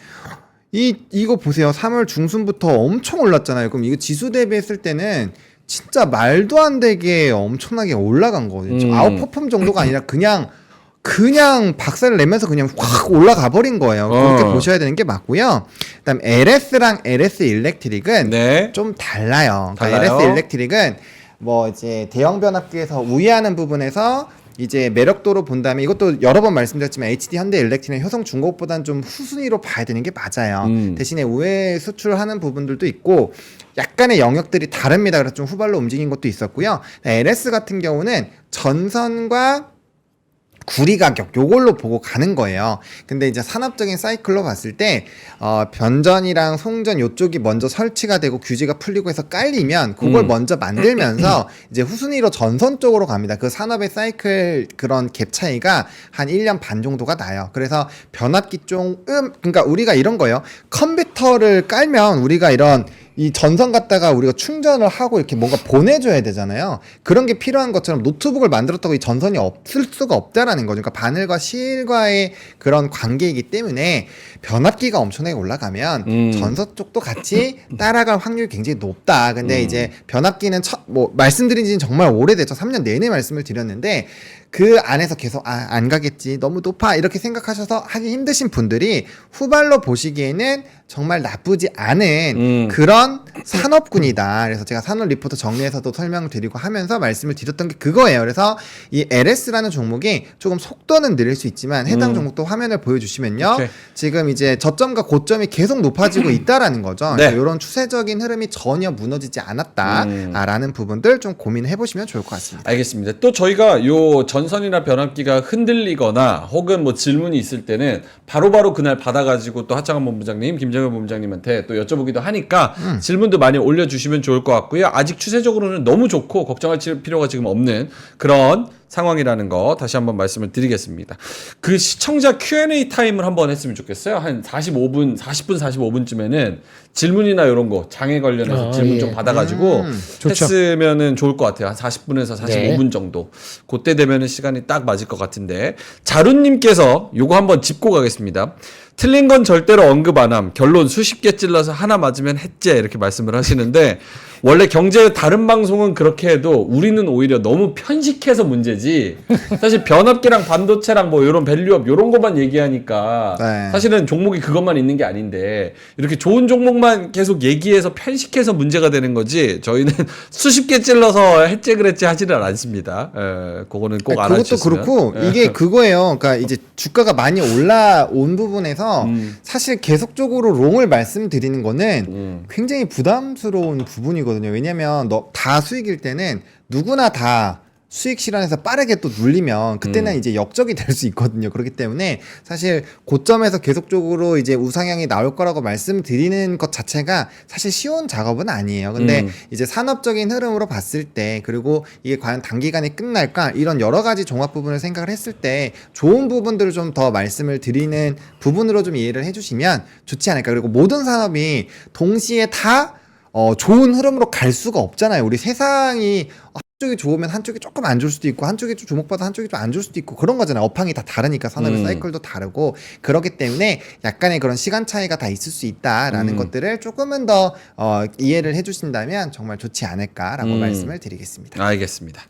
이거 보세요. 3월 중순부터 엄청 올랐잖아요. 그럼 이거 지수 대비했을 때는 진짜 말도 안 되게 엄청나게 올라간 거거든요. 아웃퍼폼 정도가 아니라 그냥 박살을 내면서 그냥 확 올라가 버린 거예요. 그렇게 보셔야 되는 게 맞고요. 그다음 LS랑 LS 일렉트릭은 네. 좀 달라요. 달라요? LS 일렉트릭은 뭐 이제 대형 변압기에서 우회하는 부분에서 이제 매력도로 본다면 이것도 여러 번 말씀드렸지만 HD 현대 일렉트릭은 효성 중공업보다는 좀 후순위로 봐야 되는 게 맞아요. 대신에 우회 수출하는 부분들도 있고 약간의 영역들이 다릅니다. 그래서 좀 후발로 움직인 것도 있었고요. LS 같은 경우는 전선과 구리 가격 요걸로 보고 가는 거예요. 근데 이제 산업적인 사이클로 봤을 때 변전이랑 송전 요쪽이 먼저 설치가 되고 규제가 풀리고 해서 깔리면 그걸 먼저 만들면서 이제 후순위로 전선 쪽으로 갑니다. 그 산업의 사이클 그런 갭 차이가 한 1년 반 정도가 나요. 그래서 변압기 쪽 그러니까 우리가 이런 거예요. 컴퓨터를 깔면 우리가 이런 이 전선 갖다가 우리가 충전을 하고 이렇게 뭔가 보내줘야 되잖아요. 그런 게 필요한 것처럼 노트북을 만들었다고 이 전선이 없을 수가 없다라는 거죠. 그러니까 바늘과 실과의 그런 관계이기 때문에 변압기가 엄청나게 올라가면 전선 쪽도 같이 따라갈 확률이 굉장히 높다. 근데 이제 변압기는 말씀드린 지는 정말 오래됐죠. 3년 내내 말씀을 드렸는데 그 안에서 계속 안 가겠지, 너무 높아 이렇게 생각하셔서 하기 힘드신 분들이 후발로 보시기에는 정말 나쁘지 않은 그런 산업군이다. 그래서 제가 산업 리포트 정리해서도 설명을 드리고 하면서 말씀을 드렸던 게 그거예요. 그래서 이 LS라는 종목이 조금 속도는 느릴 수 있지만 해당 종목도 화면을 보여주시면요, 오케이. 지금 이제 저점과 고점이 계속 높아지고 있다라는 거죠. 네. 이런 추세적인 흐름이 전혀 무너지지 않았다라는 부분들 좀 고민해 보시면 좋을 것 같습니다. 알겠습니다. 또 저희가 요 전선이나 변압기가 흔들리거나 혹은 뭐 질문이 있을 때는 바로바로 그날 받아가지고 또 하창한 본부장님, 김정현 본부장님한테 또 여쭤보기도 하니까 질문도 많이 올려주시면 좋을 것 같고요. 아직 추세적으로는 너무 좋고 걱정할 필요가 지금 없는 그런 상황이라는 거 다시 한번 말씀을 드리겠습니다. 그 시청자 Q&A 타임을 한번 했으면 좋겠어요. 한 40분, 45분쯤에는 질문이나 이런 거 장애 관련해서 질문 예. 좀 받아가지고 좋죠. 했으면은 좋을 것 같아요. 한 40분에서 45분 네. 정도. 그때 되면은 시간이 딱 맞을 것 같은데. 자루님께서 요거 한번 짚고 가겠습니다. 틀린 건 절대로 언급 안 함. 결론 수십 개 찔러서 하나 맞으면 했제 이렇게 말씀을 하시는데 원래 경제 다른 방송은 그렇게 해도 우리는 오히려 너무 편식해서 문제지. 사실 변압기랑 반도체랑 뭐 이런 밸류업 이런 것만 얘기하니까 네. 사실은 종목이 그것만 있는 게 아닌데 이렇게 좋은 종목만 계속 얘기해서 편식해서 문제가 되는 거지. 저희는 수십 개 찔러서 했제 그랬지 하지는 않습니다. 그거는 꼭 그것도 알아주셨으면. 그렇고 이게 그거예요. 그러니까 이제 주가가 많이 올라온 부분에서 사실 계속적으로 롱을 말씀드리는 거는 굉장히 부담스러운 부분이거든요. 왜냐면 다 수익일 때는 누구나 다 수익 실현해서 빠르게 또 눌리면 그때는 이제 역적이 될 수 있거든요. 그렇기 때문에 사실 고점에서 계속적으로 이제 우상향이 나올 거라고 말씀드리는 것 자체가 사실 쉬운 작업은 아니에요. 근데 이제 산업적인 흐름으로 봤을 때 그리고 이게 과연 단기간에 끝날까 이런 여러 가지 종합 부분을 생각을 했을 때 좋은 부분들을 좀 더 말씀을 드리는 부분으로 좀 이해를 해주시면 좋지 않을까. 그리고 모든 산업이 동시에 다 좋은 흐름으로 갈 수가 없잖아요. 우리 세상이 한쪽이 좋으면 한쪽이 조금 안 좋을 수도 있고 한쪽이 좀 주목받아 한쪽이 좀 안 좋을 수도 있고 그런 거잖아요. 업황이 다 다르니까 산업의 사이클도 다르고 그렇기 때문에 약간의 그런 시간 차이가 다 있을 수 있다라는 것들을 조금은 더 이해를 해주신다면 정말 좋지 않을까라고 말씀을 드리겠습니다. 알겠습니다.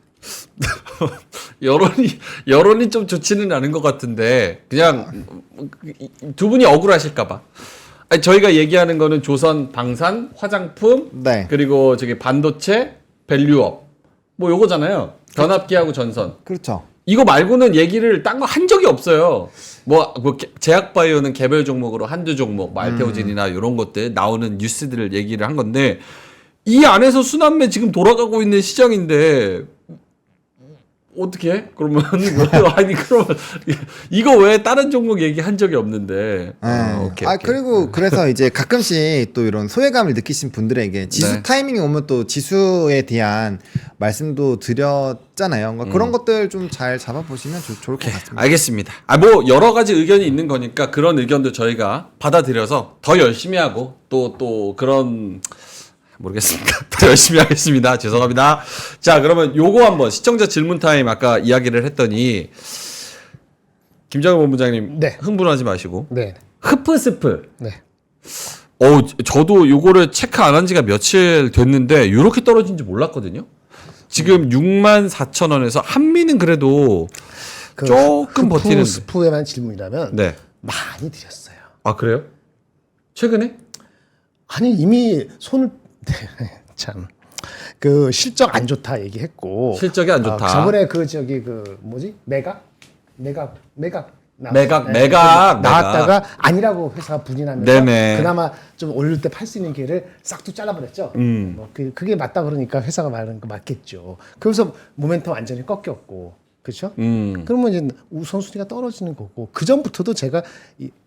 여론이 좀 좋지는 않은 것 같은데 그냥 두 분이 억울하실까봐. 아니, 저희가 얘기하는 거는 조선, 방산, 화장품, 네. 그리고 저기 반도체, 밸류업 뭐 요거잖아요. 변압기하고 전선. 그렇죠. 이거 말고는 얘기를 딴 거 한 적이 없어요. 뭐 제약바이오는 개별 종목으로 한두 종목, 뭐 알테오진이나 이런 것들 나오는 뉴스들을 얘기를 한 건데 이 안에서 순환매 지금 돌아가고 있는 시장인데 어떻게 해? 그러면 아니 그러면 이거 왜 다른 종목 얘기한 적이 없는데. 오케이. 그리고 그래서 이제 가끔씩 또 이런 소외감을 느끼신 분들에게 지수 네. 타이밍이 오면 또 지수에 대한 말씀도 드렸잖아요. 그러니까 그런 것들 좀 잘 잡아보시면 좋을 것 같습니다. 알겠습니다. 뭐 여러 가지 의견이 있는 거니까 그런 의견도 저희가 받아들여서 더 열심히 하고 또 그런 모르겠습니다. 더 열심히 하겠습니다. 죄송합니다. 자, 그러면 요거 한번 시청자 질문 타임 아까 이야기를 했더니 김정은 본부장님 네. 흥분하지 마시고 네. 흐프스프. 네. 저도 요거를 체크 안 한 지가 며칠 됐는데 요렇게 떨어진지 몰랐거든요. 지금 64,000원에서 한미는 그래도 조금 버티는데. 스프에만 질문이라면 네. 많이 드렸어요. 아, 그래요? 최근에? 아니 이미 손을 참 그 실적 안 좋다 얘기했고 실적이 안 좋다. 저번에 그 저기 그 뭐지 매각 나왔다가 아니라고 회사가 부인하면서 네네. 그나마 좀 올릴 때 팔 수 있는 기회를 싹 둑 잘라버렸죠. 뭐 그게 맞다 그러니까 회사가 말하는 거 맞겠죠. 그래서 모멘텀 완전히 꺾였고 그렇죠? 그러면 이제 우선순위가 떨어지는 거고 그 전부터도 제가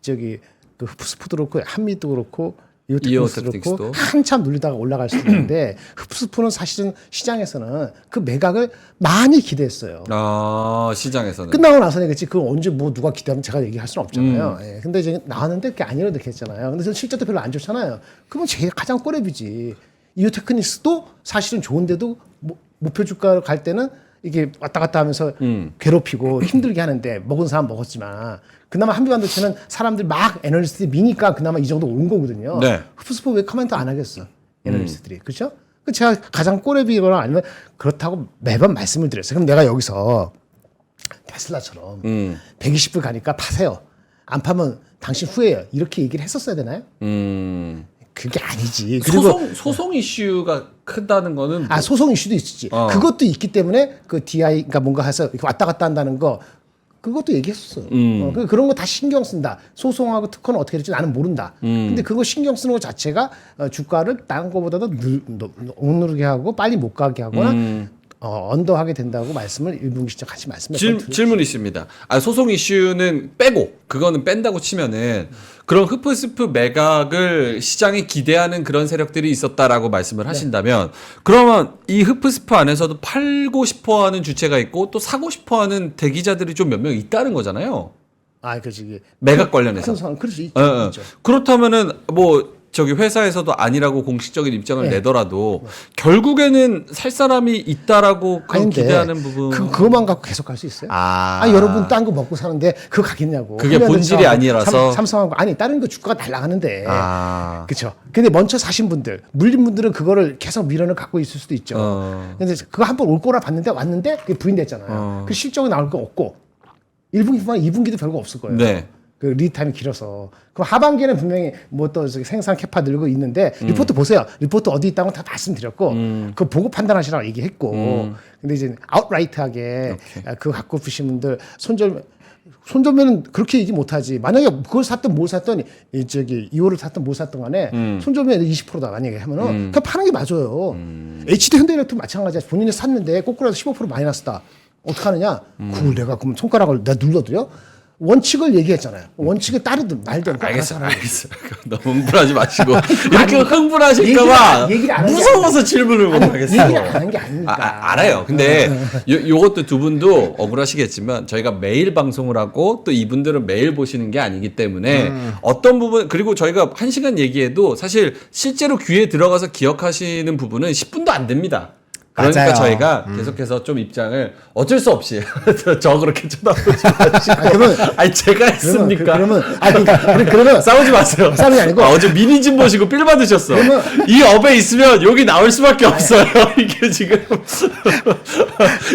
저기 그 흡스푸도 그렇고 한미도 그렇고 이오테크닉스도 이오테크닉스도. 그렇고 한참 눌리다가 올라갈 수도 있는데 흡스푸는 사실은 시장에서는 그 매각을 많이 기대했어요. 시장에서는. 끝나고 나서는 그랬지 그걸 언제 뭐 누가 기대하면 제가 얘기할 수는 없잖아요. 예. 근데 이제 나왔는데 그게 아니라고 이렇게 했잖아요. 근데 실제도 별로 안 좋잖아요. 그러면 제일 가장 꼬레비지. 이오테크닉스도 사실은 좋은데도 목표 주가를 갈 때는 이게 왔다 갔다 하면서 괴롭히고 힘들게 하는데 먹은 사람 먹었지만 그나마 한미반도체는 사람들 막 애널리스트들이 미니까 그나마 이 정도 온 거거든요. 네. 흡수포 왜 코멘트 안 하겠어? 애널리스트들이. 그렇죠? 그 제가 가장 꼬레비거나 아니면 그렇다고 매번 말씀을 드렸어요. 그럼 내가 여기서 테슬라처럼 120불 가니까 파세요. 안 파면 당신 후회해요. 이렇게 얘기를 했었어야 되나요? 그게 아니지. 그리고 소송 이슈가 크다는 거는 소송 이슈도 있지. 그것도 있기 때문에 그 DI 그러니까 뭔가 해서 이렇게 왔다 갔다 한다는 거 그것도 얘기했었어요. 그런 거 다 신경 쓴다. 소송하고 특허는 어떻게 될지 나는 모른다. 근데 그거 신경 쓰는 것 자체가 주가를 다른 거보다도 억누르게 하고 빨리 못 가게 하거나 언더하게 된다고 말씀을 1분기 시작 같이 말씀했거든요. 질문 있습니다. 소송 이슈는 빼고 그거는 뺀다고 치면은 그런 흡스프 매각을 시장이 기대하는 그런 세력들이 있었다라고 말씀을 하신다면 그러면 이 흡스프 안에서도 팔고 싶어하는 주체가 있고 또 사고 싶어하는 대기자들이 좀 몇 명 있다는 거잖아요. 그렇지. 매각 관련해서. 그렇지. 그렇다면은 뭐 저기 회사에서도 아니라고 공식적인 입장을 내더라도 결국에는 살 사람이 있다라고 기대하는 부분. 그것만 갖고 계속 갈 수 있어요? 여러분 딴 거 먹고 사는데 그거 가겠냐고. 그게 본질이 아니라서. 삼성하고 다른 거 주가가 날아가는데. 그렇죠. 근데 먼저 사신 분들, 물린 분들은 그거를 계속 미련을 갖고 있을 수도 있죠. 근데 그거 한번 올 거라 봤는데 왔는데 그게 부인됐잖아요. 그 실적이 나올 거 없고 1분기뿐만 2분기도 별거 없을 거예요. 네. 그 리타임이 길어서. 그럼 하반기에는 분명히 뭐 또 생산 캐파 늘고 있는데 리포트 보세요. 리포트 어디 있다고 다 말씀드렸고 그거 보고 판단하시라고 얘기했고. 근데 이제 아웃라이트하게 그거 갖고 계신 분들 손절면은 그렇게 얘기 못하지. 만약에 그걸 샀든 뭘 샀든 저기 2호를 샀든 뭘 샀든 간에 손절면 20%다 만약에 하면은 그냥 파는 게 맞아요. HD 현대일렉트로 마찬가지야. 본인이 샀는데 거꾸로서 15% 마이너스다. 어떡하느냐? 그걸 내가 그럼 손가락을 내가 눌러도요? 원칙을 얘기했잖아요. 원칙에 따르든 말든. 알겠어요. 너무 흥분하지 마시고 이렇게 흥분하실까봐 무서워서 질문을 못 하겠어요. 얘기를 안 한 게 아닙니까? 알아요. 근데 요것도 두 분도 억울하시겠지만 저희가 매일 방송을 하고 또 이분들은 매일 보시는 게 아니기 때문에 어떤 부분 그리고 저희가 1시간 얘기해도 사실 실제로 귀에 들어가서 기억하시는 부분은 10분도 안 됩니다. 그러니까 맞아요. 저희가 계속해서 좀 입장을 어쩔 수 없이 저 그렇게 쳐다보지 마시고 그러면 제가 했습니까? 그러면 싸우지 마세요. 싸움이 아니고 어제 미니진 보시고 삘 받으셨어. 이 업에 있으면 여기 나올 수밖에 없어요. 이게 지금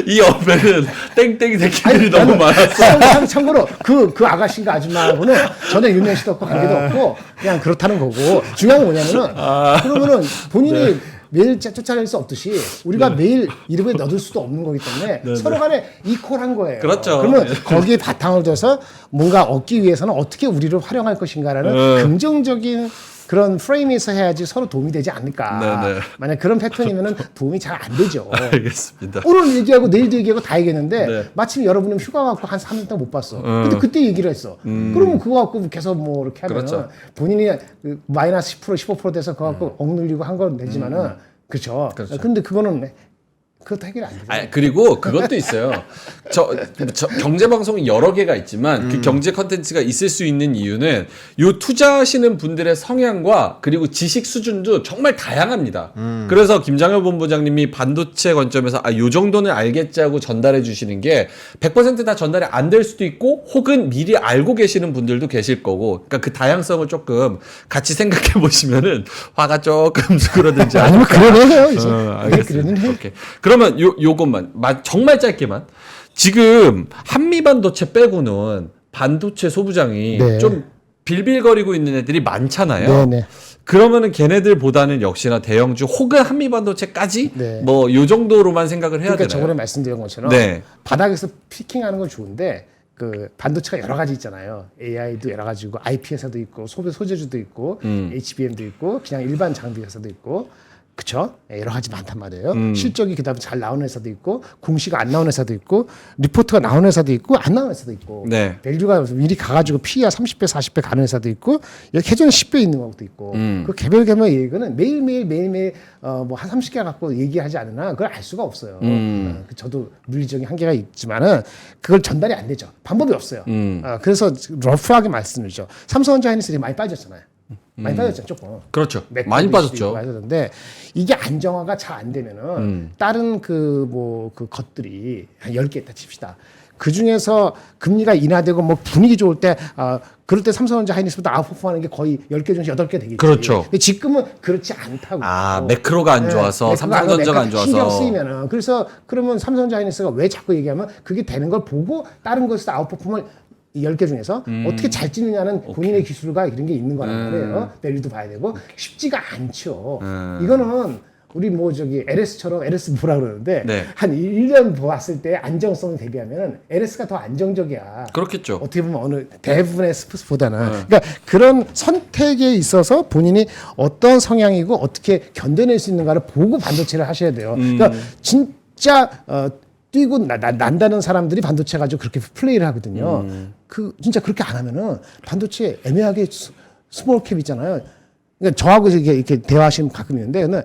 이 업에는 땡땡이 새끼들이 너무 많았어. 참고로 그 아가씨가 아줌마하고는 전혀 유명시도 없고 관계도 없고 그냥 그렇다는 거고 중요한 건 뭐냐면은 그러면은 본인이 매일 쫓아낼 수 없듯이 우리가 매일 이름에 넣을 수도 없는 거기 때문에 서로 간에 이퀄한 거예요. 그렇죠. 그러면 거기에 바탕을 둬서 뭔가 얻기 위해서는 어떻게 우리를 활용할 것인가라는 긍정적인 그런 프레임에서 해야지 서로 도움이 되지 않을까. 네네. 만약 그런 패턴이면은 도움이 잘 안 되죠. 알겠습니다. 오늘 얘기하고 내일도 얘기하고 다 얘기했는데 네. 마침 여러분은 휴가 갖고 한 3년 동안 못 봤어. 근데 그때 얘기를 했어. 그러면 그거 갖고 계속 뭐 이렇게 하면 그렇죠. 본인이 그 마이너스 10% 15% 돼서 그거 갖고 억눌리고 한 건 되지만은 그렇죠. 근데 그거는 그것도 해결이 안 되죠. 그리고 그것도 있어요. 저 경제 방송이 여러 개가 있지만 그 경제 컨텐츠가 있을 수 있는 이유는 요 투자하시는 분들의 성향과 그리고 지식 수준도 정말 다양합니다. 그래서 김장현 본부장님이 반도체 관점에서 요 정도는 알겠지 하고 전달해 주시는 게 100%다 전달이 안 될 수도 있고 혹은 미리 알고 계시는 분들도 계실 거고 그러니까 그 다양성을 조금 같이 생각해 보시면은 화가 조금 수그러들지 아니면 그러네요. 이제 알겠습니다. 그러네. 오케이. 그러면 요것만 정말 짧게만 지금 한미반도체 빼고는 반도체 소부장이 네. 좀 빌빌거리고 있는 애들이 많잖아요. 네네. 그러면은 걔네들보다는 역시나 대형주 혹은 한미반도체까지 네. 뭐 요 정도로만 생각을 해야 그러니까 되나요? 저번에 말씀드린 것처럼 네. 바닥에서 피킹하는 건 좋은데 그 반도체가 여러 가지 있잖아요. AI도 여러 가지고 IP 회사도 있고 소재주도 있고 HBM도 있고 그냥 일반 장비 회사도 있고 그쵸? 여러 가지 많단 말이에요. 실적이 그다음에 잘 나오는 회사도 있고 공시가 안 나오는 회사도 있고 리포트가 나오는 회사도 있고 안 나오는 회사도 있고 네. 밸류가 미리 가가지고 PE가 30배 40배 가는 회사도 있고 계정에 10배 있는 것도 있고 그 개별 얘기는 매일매일 뭐 한 30개 갖고 얘기하지 않으나 그걸 알 수가 없어요. 저도 물리적인 한계가 있지만은 그걸 전달이 안 되죠. 방법이 없어요. 그래서 러프하게 말씀드리죠. 삼성전자 하이닉스 많이 빠졌잖아요. 많이 빠졌죠, 조금. 그렇죠. 많이 빠졌죠. 빠졌는데 이게 안정화가 잘 안 되면은 다른 그 것들이 한 10개 있다 칩시다. 그 중에서 금리가 인하되고 뭐 분위기 좋을 때 그럴 때 삼성전자 하이닉스보다 아웃퍼포하는 게 거의 10개 중에서 8개 되겠지. 그렇죠. 근데 지금은 그렇지 않다고. 매크로가 안 좋아서 삼성전자가 안 좋아서 신경 쓰이면은 그래서 그러면 삼성전자 하이닉스가 왜 자꾸 얘기하면 그게 되는 걸 보고 다른 것에서 아웃퍼폼을 10개 중에서 어떻게 잘 찍느냐는 본인의 기술과 이런 게 있는 거란 말이에요. 밸류도 봐야 되고 쉽지가 않죠. 이거는 우리 뭐 저기 LS처럼 LS 뭐라 그러는데 네. 한 1년 보았을 때 안정성을 대비하면 LS가 더 안정적이야. 그렇겠죠. 어떻게 보면 어느 대부분의 스포츠보다는 그러니까 그런 선택에 있어서 본인이 어떤 성향이고 어떻게 견뎌낼 수 있는가를 보고 반도체를 하셔야 돼요. 그러니까 진짜 뛰고 난다는 사람들이 반도체 가지고 그렇게 플레이를 하거든요. 그 진짜 그렇게 안 하면은 반도체 애매하게 스몰캡 있잖아요. 그러니까 저하고 이렇게 대화하시면 가끔 있는데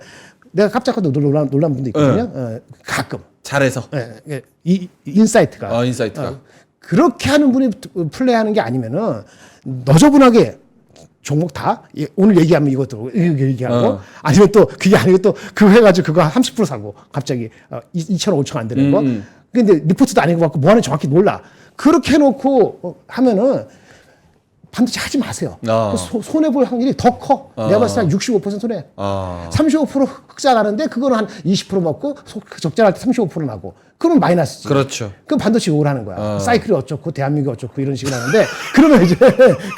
내가 깜짝 놀란 분도 있거든요. 가끔. 잘해서. 이 인사이트가. 인사이트가. 그렇게 하는 분이 플레이하는 게 아니면은 너저분하게 종목 다 오늘 얘기하면 이것도 얘기하고 아니면 또 그게 아니고 또 그 해가지고 그거 30% 사고 갑자기 2천 5천 안 되는 거. 근데 리포트도 아닌 것 같고 뭐 하는지 정확히 몰라. 그렇게 해놓고 하면은 반드시 하지 마세요. 손해 볼 확률이 더 커. 내가 봤을 때 한 65% 손해. 35% 흑자 나는데 그거는 한 20% 먹고 적자할 때 35% 나고. 그러면 마이너스지. 그렇죠. 그럼 반도체 욕을 하는 거야. 사이클이 어쩌고 대한민국이 어쩌고 이런 식으로 하는데 그러면 이제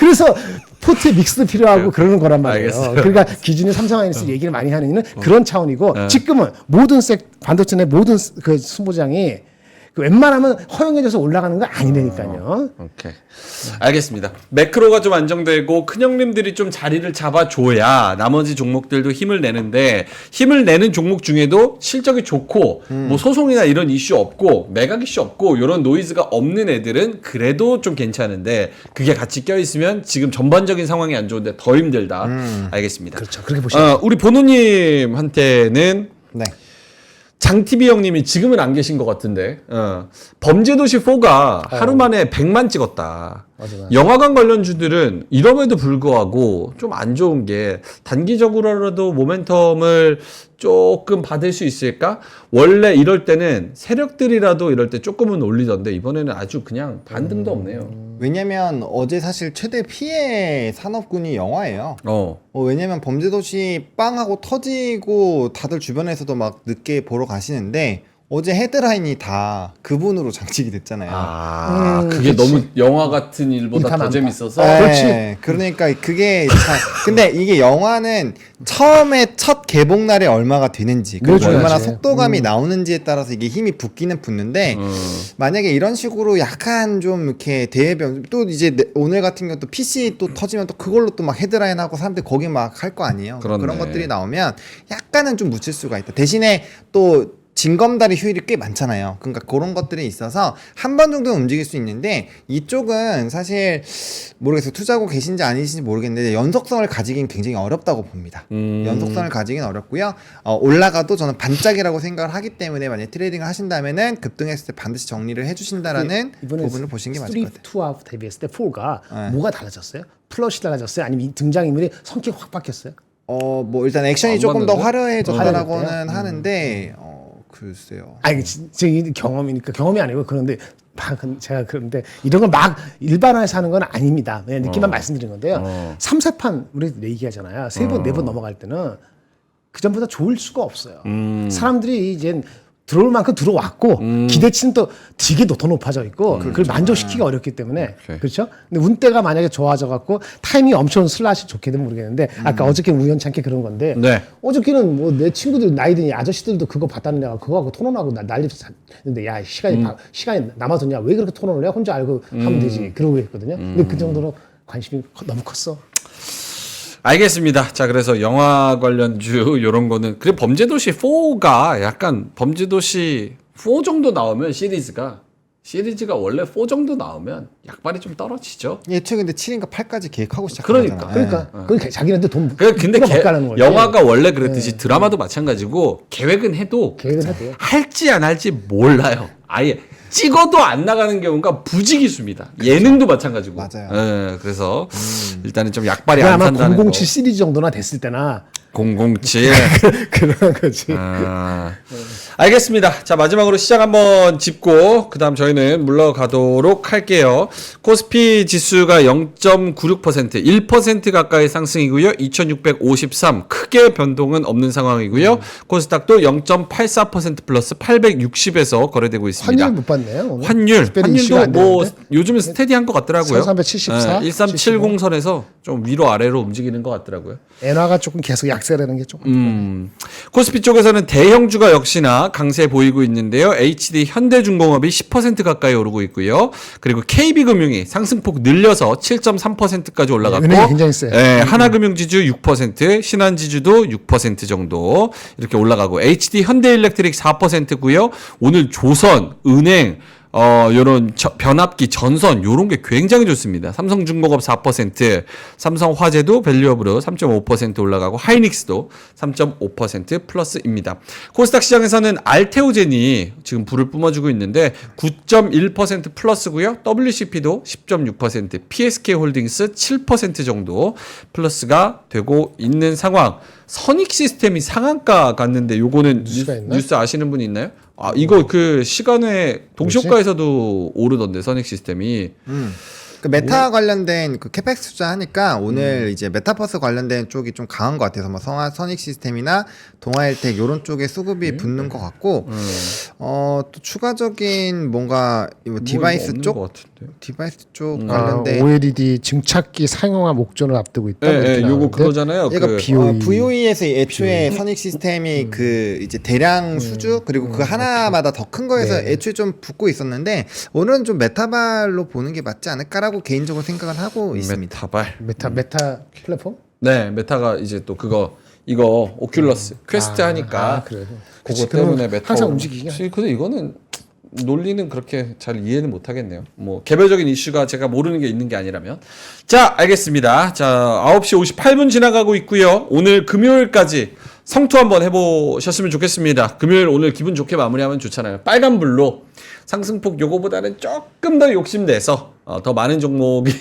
그래서 포트에 믹스도 필요하고 그러는 거란 말이에요. 알겠어요. 그러니까 기준이 삼성하이닉스 얘기를 많이 하는 이유는 그런 차원이고 지금은 모든 반도체 내 모든 그 수보장이 웬만하면 허용해져서 올라가는 거 아니라니까요. 오케이. 알겠습니다. 매크로가 좀 안정되고 큰 형님들이 좀 자리를 잡아줘야 나머지 종목들도 힘을 내는데 힘을 내는 종목 중에도 실적이 좋고 뭐 소송이나 이런 이슈 없고 매각 이슈 없고 이런 노이즈가 없는 애들은 그래도 좀 괜찮은데 그게 같이 껴있으면 지금 전반적인 상황이 안 좋은데 더 힘들다. 알겠습니다. 그렇죠. 그렇게 보시면 우리 보노님한테는 네. 장TV 형님이 지금은 안 계신 것 같은데 범죄도시 4가 하루 만에 100만 찍었다. 맞아. 영화관 관련주들은 이럼에도 불구하고 좀 안 좋은 게 단기적으로라도 모멘텀을 조금 받을 수 있을까? 원래 이럴 때는 세력들이라도 이럴 때 조금은 올리던데 이번에는 아주 그냥 반등도 없네요. 왜냐면 어제 사실 최대 피해 산업군이 영화예요. 왜냐면 범죄도시 빵하고 터지고 다들 주변에서도 막 늦게 보러 가시는데 어제 헤드라인이 다 그분으로 장식이 됐잖아요. 그게 너무 영화 같은 일보다 더 재밌어서. 그렇지. 그러니까 그게 근데 이게 영화는 처음에 첫 개봉 날에 얼마가 되는지 그리고 그렇죠. 얼마나 속도감이 나오는지에 따라서 이게 힘이 붙기는 붙는데 만약에 이런 식으로 약간 좀 이렇게 대회병 또 이제 오늘 같은 경우 또 PC 또 터지면 또 그걸로 또 막 헤드라인 하고 사람들 거기 막 할 거 아니에요. 그렇네. 그런 것들이 나오면 약간은 좀 묻힐 수가 있다. 대신에 또 징검다리 휴일이 꽤 많잖아요. 그러니까 그런 것들이 있어서 한 번 정도는 움직일 수 있는데 이쪽은 사실 모르겠어요. 투자하고 계신지 아니신지 모르겠는데 연속성을 가지긴 굉장히 어렵다고 봅니다. 연속성을 가지긴 어렵고요. 올라가도 저는 반짝이라고 생각을 하기 때문에 만약에 트레이딩을 하신다면은 급등했을 때 반드시 정리를 해주신다라는 부분을 보시는 게 맞을 것 같아요. 3, 2하고 대비했을 때 4가 뭐가 달라졌어요? 플러시 달라졌어요? 아니면 등장인물이 성격이 확 바뀌었어요? 뭐 일단 액션이 안 조금 더 봤는데? 화려해졌다라고는 하는데 글쎄요. 아니 제 경험이니까 경험이 아니고 그런데 제가 그런데 이런 걸 막 일반화해서 하는 건 아닙니다. 그냥 느낌만 말씀드린 건데요. 3세판 우리 얘기하잖아요. 3번, 4번 넘어갈 때는 그 전보다 좋을 수가 없어요. 사람들이 이제 들어올 만큼 들어왔고 기대치는 또 되게 더 높아져 있고 그걸 만족시키기가 어렵기 때문에 그렇죠? 근데 운대가 만약에 좋아져 갖고 타이밍이 엄청 슬라시 좋게 되면 모르겠는데 아까 어저께는 우연찮게 그런 건데 네. 어저께는 뭐 내 친구들 나이 든 아저씨들도 그거 봤다는 내가 그거 하고 토론하고 난리 났는데 야 시간이 남아서냐 왜 그렇게 토론을 해? 혼자 알고 하면 되지 그러고 했거든요. 근데 그 정도로 관심이 너무 컸어. 알겠습니다. 자, 그래서 영화 관련주 요런 거는 그래 범죄도시 4가 약간 범죄도시 4 정도 나오면 시리즈가 원래 4 정도 나오면 약발이 좀 떨어지죠. 예측 근데 7인가 8까지 계획하고 시작한 거잖아. 그러니까 그건 자기네들 돈 근데 가는 거지. 영화가 원래 그랬듯이 드라마도 마찬가지고 계획은 해도 계획은 해도 할지 안 할지 몰라요. 아예 찍어도 안 나가는 경우가 부지기수입니다. 예능도 마찬가지고. 맞아요. 예, 그래서 일단은 좀 약발이 안 아마 산다는 007 거. 시리즈 정도나 됐을 때나 007. 그런 거지. 알겠습니다. 자, 마지막으로 시장 한번 짚고 그다음 저희는 물러가도록 할게요. 코스피 지수가 0.96%, 1% 가까이 상승이고요. 2653 크게 변동은 없는 상황이고요. 코스닥도 0.84% 플러스 860에서 거래되고 있습니다. 환율 못 봤네요. 오늘. 환율도 특별히 이슈가 안 뭐 되는데? 요즘은 스테디한 것 같더라고요. 1374, 1370선에서 좀 위로 아래로 움직이는 것 같더라고요. 엔화가 조금 계속 약세라는 게 조금. 코스피 쪽에서는 대형주가 역시나 강세 보이고 있는데요. HD 현대중공업이 10% 가까이 오르고 있고요. 그리고 KB금융이 상승폭 늘려서 7.3%까지 올라갔고, 은행이 굉장히 세요. 하나금융지주 6%, 신한지주도 6% 정도 이렇게 올라가고, HD 현대일렉트릭 4%고요. 오늘 조선, 은행 요런 변압기, 전선 요런 게 굉장히 좋습니다. 삼성중공업 4%, 삼성화재도 밸류업으로 3.5% 올라가고 하이닉스도 3.5% 플러스입니다. 코스닥 시장에서는 알테오젠이 지금 불을 뿜어주고 있는데 9.1% 플러스고요. WCP도 10.6%, PSK홀딩스 7% 정도 플러스가 되고 있는 상황. 선익시스템이 상한가 갔는데 요거는 뉴스 아시는 분 있나요? 아, 이거 그 시간에 동시효과에서도 오르던데 선익시스템이. 그 메타 관련된 그 캐펙스 투자하니까 오늘 이제 메타버스 관련된 쪽이 좀 강한 것 같아서 뭐 선익 시스템이나 동아일텍 이런 쪽에 수급이 붙는 것 같고 또 추가적인 뭔가 디바이스 없는 쪽 것 같은데. 디바이스 쪽 관련된 OLED 증착기 상용화 목전을 앞두고 있다. 예, 요거 그거잖아요. 얘가 그 VOE에서 애초에 선익 시스템이 그 이제 대량 수주 그리고 그 하나마다 더 큰 거에서 애초에 좀 붙고 있었는데 오늘은 좀 메타발로 보는 게 맞지 않을까라고 개인적으로 생각을 하고 있습니다. 메타발. 메타 플랫폼? 네, 메타가 이제 또 이거 오큘러스 퀘스트 하니까 그래요. 그거 그치, 때문에 그러면 메타 항상 움직이긴 근데 이거는 논리는 그렇게 잘 이해는 못 하겠네요. 뭐 개별적인 이슈가 제가 모르는 게 있는 게 아니라면. 자, 알겠습니다. 자, 9시 58분 지나가고 있고요. 오늘 금요일까지 성투 한번 해보셨으면 좋겠습니다. 금요일 오늘 기분 좋게 마무리하면 좋잖아요. 빨간불로 상승폭 요거보다는 조금 더 욕심내서 더 많은 종목이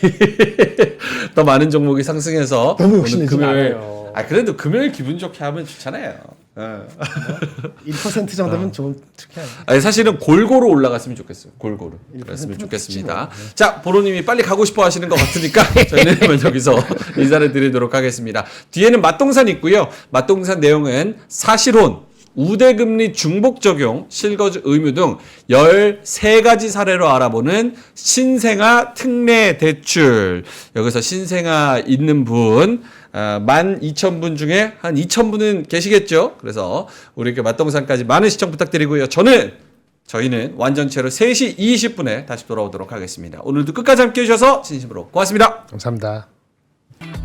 더 많은 종목이 상승해서 너무 욕심내지 오늘 금요일 않아요. 그래도 금요일 기분 좋게 하면 좋잖아요. 1% 정도면 좀 특이하네. 아니, 사실은 골고루 올라갔으면 좋겠어요. 골고루 그랬으면 좋겠습니다. 자, 보로님이 빨리 가고 싶어 하시는 것 같으니까 저희는 여기서 인사를 드리도록 하겠습니다. 뒤에는 맛동산 있고요. 맛동산 내용은 사실혼, 우대금리 중복 적용, 실거주 의무 등 13가지 사례로 알아보는 신생아 특례 대출. 여기서 신생아 있는 분 12,000분 중에 한 2,000분은 계시겠죠. 그래서 우리 이렇게 맛동산까지 많은 시청 부탁드리고요. 저희는 완전체로 3시 20분에 다시 돌아오도록 하겠습니다. 오늘도 끝까지 함께 해주셔서 진심으로 고맙습니다. 감사합니다.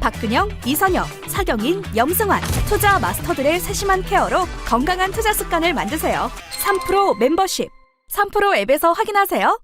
박근영, 이선영, 사경인, 염승환 투자 마스터들의 세심한 케어로 건강한 투자 습관을 만드세요. 3프로 멤버십 3프로 앱에서 확인하세요.